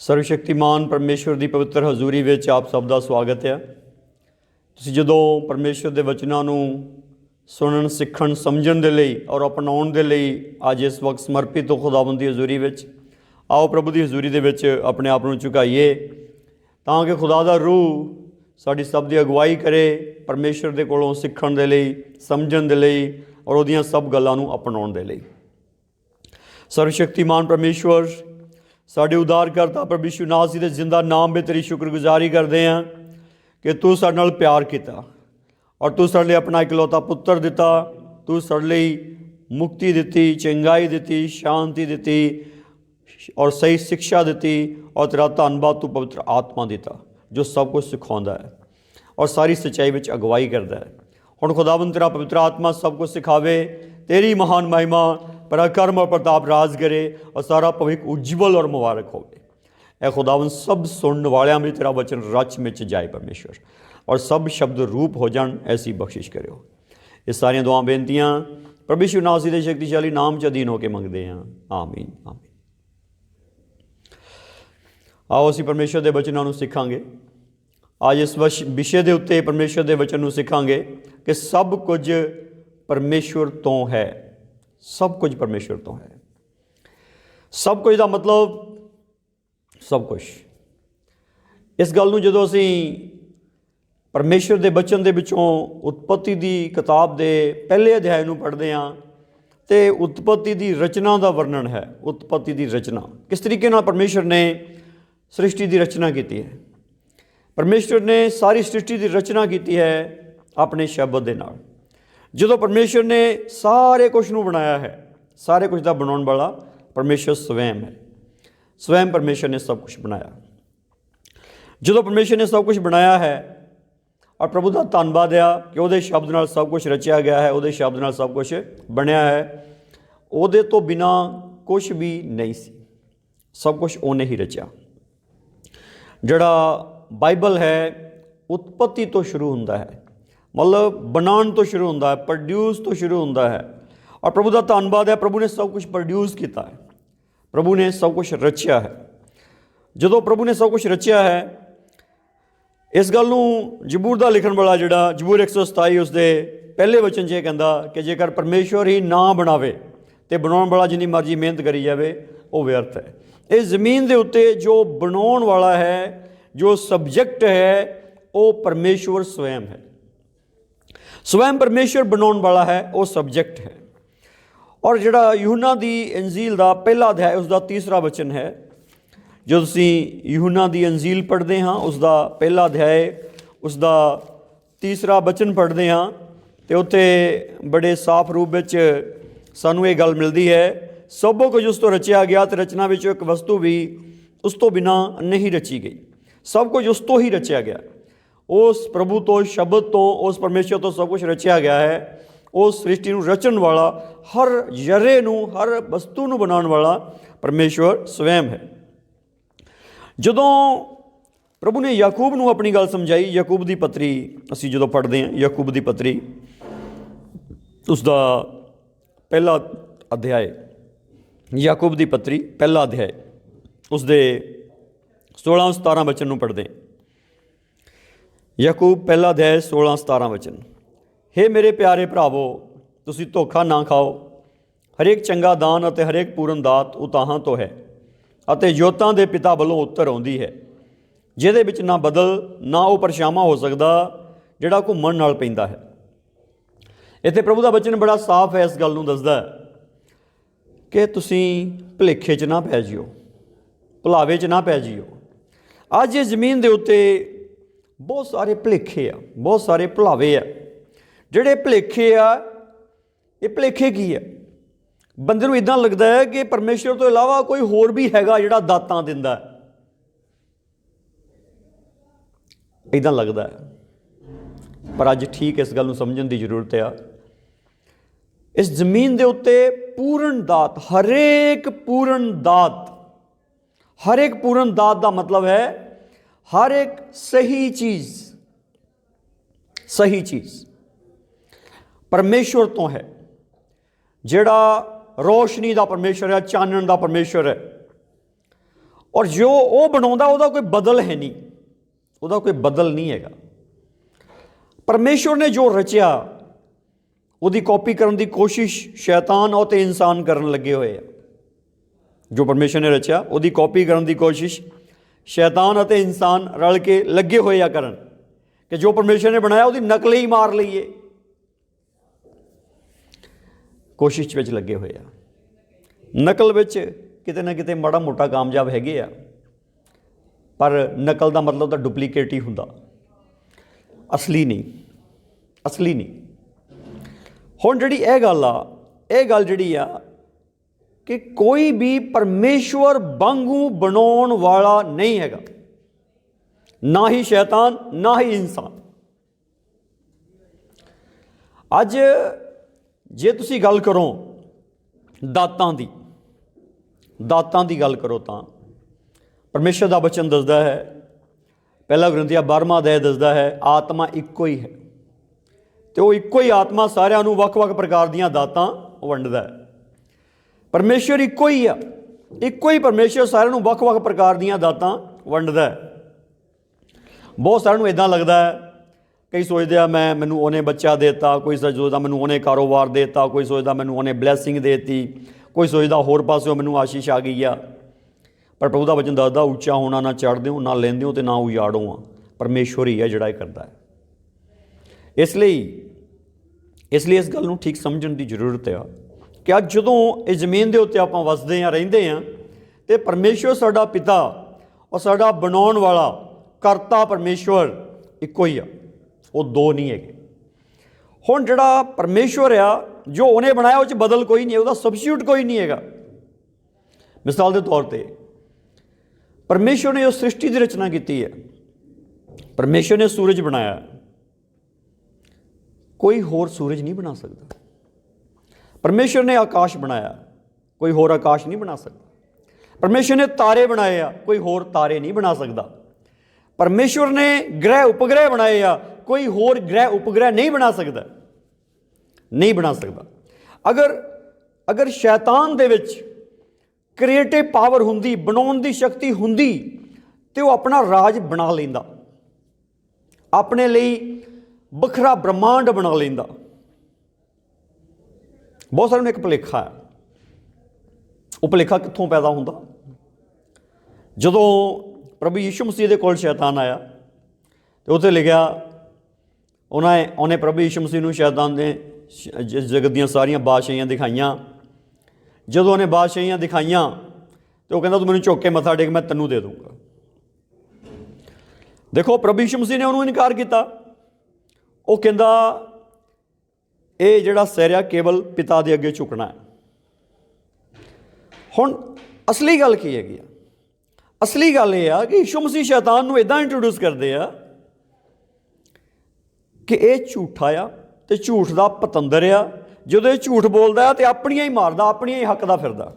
ਸਰਵਸ਼ਕਤੀਮਾਨ ਪਰਮੇਸ਼ਵਰ ਦੀ ਪਵਿੱਤਰ ਹਜ਼ੂਰੀ ਵਿੱਚ ਆਪ ਸਭ ਦਾ ਸਵਾਗਤ ਹੈ। ਤੁਸੀਂ ਜਦੋਂ ਪਰਮੇਸ਼ਵਰ ਦੇ ਵਚਨਾਂ ਨੂੰ ਸੁਣਨ, ਸਿੱਖਣ, ਸਮਝਣ ਦੇ ਲਈ ਔਰ ਅਪਣਾਉਣ ਦੇ ਲਈ ਅੱਜ ਇਸ ਵਕਤ ਸਮਰਪਿਤ ਹੋ ਖੁਦਾਵੰਦ ਦੀ ਹਜ਼ੂਰੀ ਵਿੱਚ, ਆਓ ਪ੍ਰਭੂ ਦੀ ਹਜ਼ੂਰੀ ਦੇ ਵਿੱਚ ਆਪਣੇ ਆਪ ਨੂੰ ਝੁਕਾਈਏ ਤਾਂ ਕਿ ਖੁਦਾ ਦਾ ਰੂਹ ਸਾਡੀ ਸਭ ਦੀ ਅਗਵਾਈ ਕਰੇ ਪਰਮੇਸ਼ਵਰ ਦੇ ਕੋਲੋਂ ਸਿੱਖਣ ਦੇ ਲਈ, ਸਮਝਣ ਦੇ ਲਈ ਔਰ ਉਹਦੀਆਂ ਸਭ ਗੱਲਾਂ ਨੂੰ ਅਪਣਾਉਣ ਦੇ ਲਈ। ਸਰਵਸ਼ਕਤੀਮਾਨ ਪਰਮੇਸ਼ਵਰ, ਸਾਡੇ ਉਦਾਰਕਰਤਾ ਪ੍ਰਭੂ ਯਿਸੂ ਨਾਸੀ ਦੇ ਜ਼ਿੰਦਾ ਨਾਮ ਵਿੱਚ ਤੇਰੀ ਸ਼ੁਕਰਗੁਜ਼ਾਰੀ ਕਰਦੇ ਹਾਂ ਕਿ ਤੂੰ ਸਾਡੇ ਨਾਲ ਪਿਆਰ ਕੀਤਾ ਔਰ ਤੂੰ ਸਾਡੇ ਲਈ ਆਪਣਾ ਇਕਲੌਤਾ ਪੁੱਤਰ ਦਿੱਤਾ। ਤੂੰ ਸਾਡੇ ਲਈ ਮੁਕਤੀ ਦਿੱਤੀ, ਚੰਗਾਈ ਦਿੱਤੀ, ਸ਼ਾਂਤੀ ਦਿੱਤੀ ਔਰ ਸਹੀ ਸਿੱਖਿਆ ਦਿੱਤੀ ਔਰ ਤੇਰਾ ਧੰਨਵਾਦ, ਤੂੰ ਪਵਿੱਤਰ ਆਤਮਾ ਦਿੱਤਾ ਜੋ ਸਭ ਕੁਝ ਸਿਖਾਉਂਦਾ ਹੈ ਔਰ ਸਾਰੀ ਸੱਚਾਈ ਵਿੱਚ ਅਗਵਾਈ ਕਰਦਾ ਹੈ। ਹੁਣ ਖੁਦਾਵੰਦ ਤੇਰਾ ਪਵਿੱਤਰ ਆਤਮਾ ਸਭ ਕੁਝ ਸਿਖਾਵੇ, ਤੇਰੀ ਮਹਾਨ ਮਹਿਮਾ, ਪਰਾਕਰਮ और प्रताप राज करे और सारा भविख उज्जवल और मुबारक होवे। ए खुदावन सब सुनने वालियां में तेरा वचन रच मिच जाए परमेश्वर और सब शब्द रूप हो जान, ऐसी बख्शिश करो। ये सारियां दुआ बेनतियां प्रभु यीशु नासरी दे शक्तिशाली नाम च अधीन होकर मंगते हैं, आमीन आमीन। आओ असीं परमेश्वर के वचनों को सीखांगे। आज इस विषय के उत्ते परमेश्वर के वचन को सीखांगे कि सब कुछ परमेश्वर तो है। सब कुछ परमेश्वर तो है। सब कुछ का मतलब सब कुछ। इस गल नूं जदों असीं परमेश्वर के बचन के विचों उत्पत्ति की किताब के पहले अध्याय नूं पढ़ते हैं तो उत्पत्ति की रचना का वर्णन है। उत्पत्ति की रचना किस तरीके नाल परमेश्वर ने सृष्टि की रचना की है। परमेश्वर ने सारी सृष्टि की रचना की है अपने शब्द के नाल। जो परमेश्वर ने सारे कुछ नूं बनाया है, सारे कुछ का बनाने वाला परमेश्वर स्वयं है। स्वयं परमेश्वर ने सब कुछ बनाया। जो परमेश्वर ने सब कुछ बनाया है और प्रभु का धन्नवाद आ कि वो शब्द नाल सब कुछ रचिया गया है, वो शब्द नाल सब कुछ बनया है। वो तो बिना कुछ भी नहीं सी, सब कुछ उन्हें ही रचा। जड़ा बाइबल है उत्पत्ति तो शुरू होंदा है, मतलब बनाने तो शुरू होता है, प्रोड्यूस तो शुरू होता है। और प्रभु का धन्नवाद है, प्रभु ने सब कुछ प्रोड्यूस किया है, प्रभु ने सब कुछ रचिया है। जो प्रभु ने सब कुछ रचिया है, इस गल नूं जबूर का लिखण वाला जिहड़ा जबूर 127 उसके पहले वचन 'च कहता कि जेकर परमेश्वर ही ना बनावे तो बनाने वाला जिन्नी मर्जी मेहनत करी जाए वो व्यर्थ है। इस जमीन के उत्ते जो बनाने वाला है, जो सबजैक्ट है, वो परमेश्वर स्वयं है। स्वयं परमेश्वर बनाने वाला है, वो सबजैक्ट है। और जिहड़ा यूहन्ना दी अंजील का पहला अध्याय उसका तीसरा वचन है। जो तुसीं यूहन्ना दी अंजील पढ़ते हाँ उसका पहला अध्याय उसका तीसरा वचन पढ़ते हाँ तो उत्थे बड़े साफ रूप में सानू ये गल मिलती है, सब कुछ उस तो रचिया गया तो रचना में एक वस्तु भी उस तो बिना नहीं रची गई। सब कुछ उस तो ही रचिया गया। उस प्रभु तो, शब्द तो, उस परमेश्वर तो सब कुछ रचिया गया है। उस सृष्टि नूं रचन वाला, हर जरे नूं, हर वस्तु नूं बनाने वाला परमेश्वर स्वयं है। जदों प्रभु ने याकूब नूं अपनी गल समझाई, याकूब की पत्री असीं जदों पढ़ते हैं, याकूब की पत्री उसका पहला अध्याय, याकूब की पत्री पहला अध्याय उसके 16-17 वचन नूं पढ़ते हैं। याकूब पहला अध्याय 16-17 वचन। हे मेरे प्यारे भरावो, तुसीं धोखा ना खाओ। हरेक चंगा दान अते हरेक पूर्ण दात उताहां तो है अते जोतां दे पिता वालों उत्तर आउंदी है, जिहदे विच ना बदल ना वो परछावां हो सकदा जिहड़ा घुम्मण नाल पैंदा है। इत्थे प्रभु का वचन बड़ा साफ है, इस गल नूं दसदा है कि तुसीं भुलेखे च ना पै जिओ, भुलावे च ना पै जिओ। अज इस जमीन दे उत्ते बहुत सारे भुलेखे आ, बहुत सारे भुलावे आ। जिहड़े भुलेखे आ, ये भुलेखे की है? बंदे नूं इदां लगदा है कि परमेश्वर तो इलावा कोई होर भी हैगा जिहड़ा दातां दिंदा है, इदां लगदा है। पर अज ठीक इस गल नूं समझण दी जरूरत है। इस जमीन दे उत्ते पूर्ण दात, हरेक पूर्ण दात, हरेक पूर्ण दात का मतलब है हर एक सही चीज़, सही चीज़ परमेश्वर तो है। जिहड़ा रोशनी का परमेश्वर है, चानण का परमेश्वर है, ਔਰ ਜੋ ਉਹ ਬਣਾਉਂਦਾ ਉਹਦਾ ਕੋਈ ਬਦਲ ਹੈ ਨਹੀਂ, ਉਹਦਾ ਕੋਈ ਬਦਲ ਨਹੀਂ ਹੈਗਾ। ਪਰਮੇਸ਼ਵਰ ਨੇ ਜੋ ਰਚਿਆ ਉਹਦੀ ਕਾਪੀ ਕਰਨ ਦੀ ਕੋਸ਼ਿਸ਼ ਸ਼ੈਤਾਨ ਅਤੇ ਇਨਸਾਨ ਕਰਨ ਲੱਗੇ ਹੋਏ ਆ। ਜੋ ਪਰਮੇਸ਼ਵਰ ਨੇ ਰਚਿਆ ਉਹਦੀ ਕਾਪੀ ਕਰਨ ਦੀ ਕੋਸ਼ਿਸ਼ ਸ਼ੈਤਾਨ ਅਤੇ ਇਨਸਾਨ ਰਲ ਕੇ ਲੱਗੇ ਹੋਏ ਆ ਕਰਨ, ਕਿ ਜੋ ਪਰਮੇਸ਼ਵਰ ਨੇ ਬਣਾਇਆ ਉਹਦੀ ਨਕਲ ਹੀ ਮਾਰ ਲਈਏ। ਕੋਸ਼ਿਸ਼ ਵਿੱਚ ਲੱਗੇ ਹੋਏ ਆ। ਨਕਲ ਵਿੱਚ ਕਿਤੇ ਨਾ ਕਿਤੇ ਮਾੜਾ ਮੋਟਾ ਕਾਮਯਾਬ ਹੈਗੇ ਆ, ਪਰ ਨਕਲ ਦਾ ਮਤਲਬ ਤਾਂ ਡੁਪਲੀਕੇਟ ਹੀ ਹੁੰਦਾ, ਅਸਲੀ ਨਹੀਂ, ਅਸਲੀ ਨਹੀਂ। ਹੁਣ ਜਿਹੜੀ ਇਹ ਗੱਲ ਆ, ਇਹ ਗੱਲ ਜਿਹੜੀ ਆ ਕਿ ਕੋਈ ਵੀ ਪਰਮੇਸ਼ਵਰ ਵਾਂਗੂ ਬਣਾਉਣ ਵਾਲਾ ਨਹੀਂ ਹੈਗਾ, ਨਾ ਹੀ ਸ਼ੈਤਾਨ ਨਾ ਹੀ ਇਨਸਾਨ। ਅੱਜ ਜੇ ਤੁਸੀਂ ਗੱਲ ਕਰੋ ਦਾਤਾਂ ਦੀ ਗੱਲ ਕਰੋ ਤਾਂ ਪਰਮੇਸ਼ਰ ਦਾ ਬਚਨ ਦੱਸਦਾ ਹੈ, ਪਹਿਲਾ ਗ੍ਰੰਥੀਆ 12ਵਾਂ ਅਧਿਆਇ ਦੱਸਦਾ ਹੈ, ਆਤਮਾ ਇੱਕੋ ਹੀ ਹੈ ਅਤੇ ਉਹ ਇੱਕੋ ਹੀ ਆਤਮਾ ਸਾਰਿਆਂ ਨੂੰ ਵੱਖ-ਵੱਖ ਪ੍ਰਕਾਰ ਦੀਆਂ ਦਾਤਾਂ ਵੰਡਦਾ ਹੈ। ਪਰਮੇਸ਼ਰ ਇੱਕੋ ਹੀ ਆ, ਇੱਕੋ ਹੀ ਪਰਮੇਸ਼ਰ ਸਾਰਿਆਂ ਨੂੰ ਵੱਖ-ਵੱਖ ਪ੍ਰਕਾਰ ਦੀਆਂ ਦਾਤਾਂ ਵੰਡਦਾ ਹੈ। ਬਹੁਤ ਸਾਰਿਆਂ ਨੂੰ ਇੱਦਾਂ ਲੱਗਦਾ ਹੈ, ਕਈ ਸੋਚਦੇ ਆ ਮੈਨੂੰ ਉਹਨੇ ਬੱਚਾ ਦੇ ਦਿੱਤਾ, ਕੋਈ ਸੋਚਦਾ ਮੈਨੂੰ ਉਹਨੇ ਕਾਰੋਬਾਰ ਦੇ ਦਿੱਤਾ, ਕੋਈ ਸੋਚਦਾ ਮੈਨੂੰ ਉਹਨੇ ਬਲੈਸਿੰਗ ਦੇ ਦਿੱਤੀ, ਕੋਈ ਸੋਚਦਾ ਹੋਰ ਪਾਸਿਓਂ ਮੈਨੂੰ ਆਸ਼ੀਸ਼ ਆ ਗਈ ਆ। ਪਰ ਪ੍ਰਭੂ ਦਾ ਵਚਨ ਦੱਸਦਾ, ਉੱਚਾ ਹੋਣਾ ਨਾ ਚੜ੍ਹਦੇ ਹੋ, ਨਾ ਲੈਂਦੇ ਹੋ ਅਤੇ ਨਾ ਉਜਾੜੋ ਆ। ਪਰਮੇਸ਼ਵਰ ਹੀ ਹੈ ਜਿਹੜਾ ਇਹ ਕਰਦਾ ਹੈ। ਇਸ ਲਈ ਇਸ ਗੱਲ ਨੂੰ ਠੀਕ ਸਮਝਣ ਦੀ ਜ਼ਰੂਰਤ ਆ ਕਿ ਅੱਜ ਜਦੋਂ ਇਸ ਜ਼ਮੀਨ ਦੇ ਉੱਤੇ ਆਪਾਂ ਵਸਦੇ ਹਾਂ, ਰਹਿੰਦੇ ਹਾਂ, ਅਤੇ ਪਰਮੇਸ਼ਵਰ ਸਾਡਾ ਪਿਤਾ ਔਰ ਸਾਡਾ ਬਣਾਉਣ ਵਾਲਾ ਕਰਤਾ ਪਰਮੇਸ਼ਵਰ ਇੱਕੋ ਹੀ ਆ, ਉਹ ਦੋ ਨਹੀਂ ਹੈਗੇ। ਹੁਣ ਜਿਹੜਾ ਪਰਮੇਸ਼ਵਰ ਆ, ਜੋ ਉਹਨੇ ਬਣਾਇਆ ਉਹ 'ਚ ਬਦਲ ਕੋਈ ਨਹੀਂ ਹੈ, ਉਹਦਾ ਸਬਸਟੀਟਿਊਟ ਕੋਈ ਨਹੀਂ ਹੈਗਾ। ਮਿਸਾਲ ਦੇ ਤੌਰ 'ਤੇ ਪਰਮੇਸ਼ਵਰ ਨੇ ਜੋ ਸ੍ਰਿਸ਼ਟੀ ਦੀ ਰਚਨਾ ਕੀਤੀ ਹੈ, ਪਰਮੇਸ਼ਵਰ ਨੇ ਸੂਰਜ ਬਣਾਇਆ, ਕੋਈ ਹੋਰ ਸੂਰਜ ਨਹੀਂ ਬਣਾ ਸਕਦਾ। ਪਰਮੇਸ਼ਵਰ ਨੇ ਆਕਾਸ਼ ਬਣਾਇਆ, ਕੋਈ ਹੋਰ ਆਕਾਸ਼ ਨਹੀਂ ਬਣਾ ਸਕਦਾ। ਪਰਮੇਸ਼ਵਰ ਨੇ ਤਾਰੇ ਬਣਾਏ ਆ, ਕੋਈ ਹੋਰ ਤਾਰੇ ਨਹੀਂ ਬਣਾ ਸਕਦਾ। ਪਰਮੇਸ਼ਵਰ ਨੇ ਗ੍ਰਹਿ ਉਪਗ੍ਰਹਿ ਬਣਾਏ ਆ, ਕੋਈ ਹੋਰ ਗ੍ਰਹਿ ਉਪਗ੍ਰਹਿ ਨਹੀਂ ਬਣਾ ਸਕਦਾ, ਨਹੀਂ ਬਣਾ ਸਕਦਾ। ਅਗਰ ਸ਼ੈਤਾਨ ਦੇ ਵਿੱਚ ਕ੍ਰੀਏਟਿਵ ਪਾਵਰ ਹੁੰਦੀ, ਬਣਾਉਣ ਦੀ ਸ਼ਕਤੀ ਹੁੰਦੀ, ਤਾਂ ਉਹ ਆਪਣਾ ਰਾਜ ਬਣਾ ਲੈਂਦਾ, ਆਪਣੇ ਲਈ ਵੱਖਰਾ ਬ੍ਰਹਮਾਂਡ ਬਣਾ ਲੈਂਦਾ। ਬਹੁਤ ਸਾਰਿਆਂ ਨੂੰ ਇੱਕ ਭੁਲੇਖਾ ਹੈ। ਉਹ ਭੁਲੇਖਾ ਕਿੱਥੋਂ ਪੈਦਾ ਹੁੰਦਾ? ਜਦੋਂ ਪ੍ਰਭੂ ਯੀਸ਼ੂ ਮਸੀਹ ਦੇ ਕੋਲ ਸ਼ੈਤਾਨ ਆਇਆ ਅਤੇ ਉੱਥੇ ਲਿਖਿਆ, ਉਹਨੇ ਪ੍ਰਭੂ ਯੀਸ਼ੂ ਮਸੀਹ ਨੂੰ ਸ਼ੈਤਾਨ ਨੇ ਜਗਤ ਦੀਆਂ ਸਾਰੀਆਂ ਬਾਦਸ਼ਾਹੀਆਂ ਦਿਖਾਈਆਂ। ਜਦੋਂ ਉਹਨੇ ਬਾਦਸ਼ਾਹੀਆਂ ਦਿਖਾਈਆਂ ਅਤੇ ਉਹ ਕਹਿੰਦਾ ਤੂੰ ਮੈਨੂੰ ਝੁੱਕ ਕੇ ਮੱਥਾ ਟੇਕ, ਮੈਂ ਤੈਨੂੰ ਦੇ ਦੂੰਗਾ। ਦੇਖੋ ਪ੍ਰਭੂ ਯੀਸ਼ੂ ਮਸੀਹ ਨੇ ਉਹਨੂੰ ਇਨਕਾਰ ਕੀਤਾ। ਉਹ ਕਹਿੰਦਾ ਇਹ ਜਿਹੜਾ ਸਿਰ ਆ ਕੇਵਲ ਪਿਤਾ ਦੇ ਅੱਗੇ ਝੁਕਣਾ ਹੈ। ਹੁਣ ਅਸਲੀ ਗੱਲ ਕੀ ਹੈਗੀ ਆ? ਅਸਲੀ ਗੱਲ ਇਹ ਆ ਕਿ ਯੀਸ਼ੂ ਮਸੀਹ ਸ਼ੈਤਾਨ ਨੂੰ ਇੱਦਾਂ ਇੰਟਰੋਡਿਊਸ ਕਰਦੇ ਆ ਕਿ ਇਹ ਝੂਠਾ ਆ ਅਤੇ ਝੂਠ ਦਾ ਪਤੰਦਰ ਆ। ਜਦੋਂ ਇਹ ਝੂਠ ਬੋਲਦਾ ਆ ਅਤੇ ਆਪਣੀਆਂ ਹੀ ਮਾਰਦਾ, ਆਪਣੀਆਂ ਹੀ ਹੱਕ ਦਾ ਫਿਰਦਾ,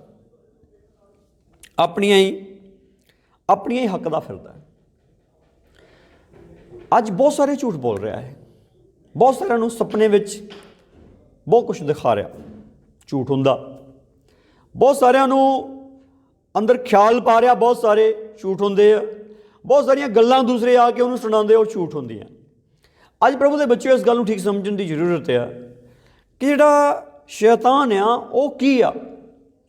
ਆਪਣੀਆਂ ਹੀ ਹੱਕ ਦਾ ਫਿਰਦਾ। ਅੱਜ ਬਹੁਤ ਸਾਰੇ ਝੂਠ ਬੋਲ ਰਿਹਾ ਹੈ, ਬਹੁਤ ਸਾਰਿਆਂ ਨੂੰ ਸੁਪਨੇ ਵਿੱਚ ਬਹੁਤ ਕੁਛ ਦਿਖਾ ਰਿਹਾ, ਝੂਠ ਹੁੰਦਾ। ਬਹੁਤ ਸਾਰਿਆਂ ਨੂੰ ਅੰਦਰ ਖਿਆਲ ਪਾ ਰਿਹਾ, ਬਹੁਤ ਸਾਰੇ ਝੂਠ ਹੁੰਦੇ ਆ। ਬਹੁਤ ਸਾਰੀਆਂ ਗੱਲਾਂ ਦੂਸਰੇ ਆ ਕੇ ਉਹਨੂੰ ਸੁਣਾਉਂਦੇ, ਉਹ ਝੂਠ ਹੁੰਦੀਆਂ। ਅੱਜ ਪ੍ਰਭੂ ਦੇ ਬੱਚਿਓ, ਇਸ ਗੱਲ ਨੂੰ ਠੀਕ ਸਮਝਣ ਦੀ ਜ਼ਰੂਰਤ ਆ ਕਿ ਜਿਹੜਾ ਸ਼ੈਤਾਨ ਆ ਉਹ ਕੀ ਆ?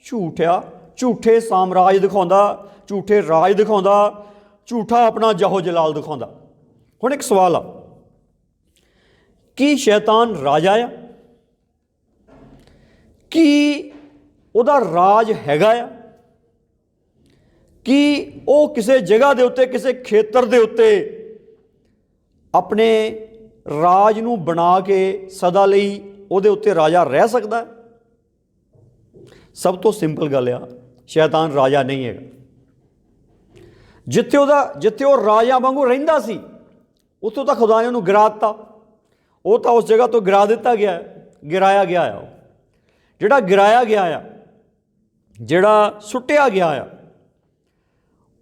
ਝੂਠ ਆ। ਝੂਠੇ ਸਾਮਰਾਜ ਦਿਖਾਉਂਦਾ, ਝੂਠੇ ਰਾਜ ਦਿਖਾਉਂਦਾ, ਝੂਠਾ ਆਪਣਾ ਜਾਹੋ ਜਲਾਲ ਦਿਖਾਉਂਦਾ। ਹੁਣ ਇੱਕ ਸਵਾਲ ਆ, ਕੀ ਸ਼ੈਤਾਨ ਰਾਜਾ ਆ? ਕੀ ਉਹਦਾ ਰਾਜ ਹੈਗਾ ਆ? ਕੀ ਉਹ ਕਿਸੇ ਜਗ੍ਹਾ ਦੇ ਉੱਤੇ, ਕਿਸੇ ਖੇਤਰ ਦੇ ਉੱਤੇ ਆਪਣੇ ਰਾਜ ਨੂੰ ਬਣਾ ਕੇ ਸਦਾ ਲਈ ਉਹਦੇ ਉੱਤੇ ਰਾਜਾ ਰਹਿ ਸਕਦਾ? ਸਭ ਤੋਂ ਸਿੰਪਲ ਗੱਲ ਆ, ਸ਼ੈਤਾਨ ਰਾਜਾ ਨਹੀਂ ਹੈਗਾ। ਜਿੱਥੇ ਉਹ ਰਾਜਾ ਵਾਂਗੂ ਰਹਿੰਦਾ ਸੀ, ਉੱਥੋਂ ਤਾਂ ਖੁਦਾ ਨੇ ਉਹਨੂੰ ਗਿਰਾ ਦਿੱਤਾ। ਉਹ ਤਾਂ ਉਸ ਜਗ੍ਹਾ ਤੋਂ ਗਿਰਾਇਆ ਗਿਆ ਆ। ਉਹ ਜਿਹੜਾ ਗਿਰਾਇਆ ਗਿਆ ਆ, ਜਿਹੜਾ ਸੁੱਟਿਆ ਗਿਆ ਆ,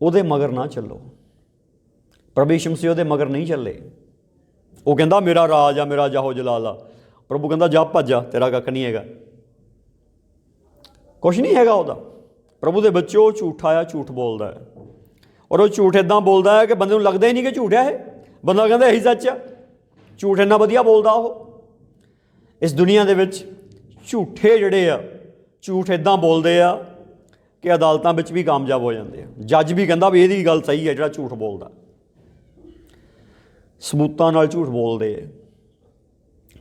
ਉਹਦੇ ਮਗਰ ਨਾ ਚੱਲੋ। ਪ੍ਰਭੂ ਯੀਸ਼ੂ ਮਸੀਹ ਉਹਦੇ ਮਗਰ ਨਹੀਂ ਚੱਲੇ। ਉਹ ਕਹਿੰਦਾ ਮੇਰਾ ਰਾਜ ਆ, ਮੇਰਾ ਜਾਹੋ ਜਲਾਲ ਆ। ਪ੍ਰਭੂ ਕਹਿੰਦਾ ਜਾ ਭੱਜ ਜਾ, ਤੇਰਾ ਕੱਖ ਨਹੀਂ ਹੈਗਾ, ਕੁਛ ਨਹੀਂ ਹੈਗਾ ਉਹਦਾ। ਪ੍ਰਭੂ ਦੇ ਬੱਚੇ, ਉਹ ਝੂਠਾ ਆ, ਝੂਠ ਬੋਲਦਾ ਹੈ। और वो झूठ इदां बोलदा है कि बंदे नूं लगदा ही नहीं कि झूठ है, बंदा कहता यही सच आ। झूठ इन्ना वधिया बोलदा वो। इस दुनिया दे विच झूठे जिहड़े आ झूठ इदां बोलदे आ कि अदालतां विच भी कामयाब हो जाते हैं। जज भी कहता भी इहदी गल सही है, जिहड़ा झूठ बोलदा सबूतां नाल झूठ बोलदे।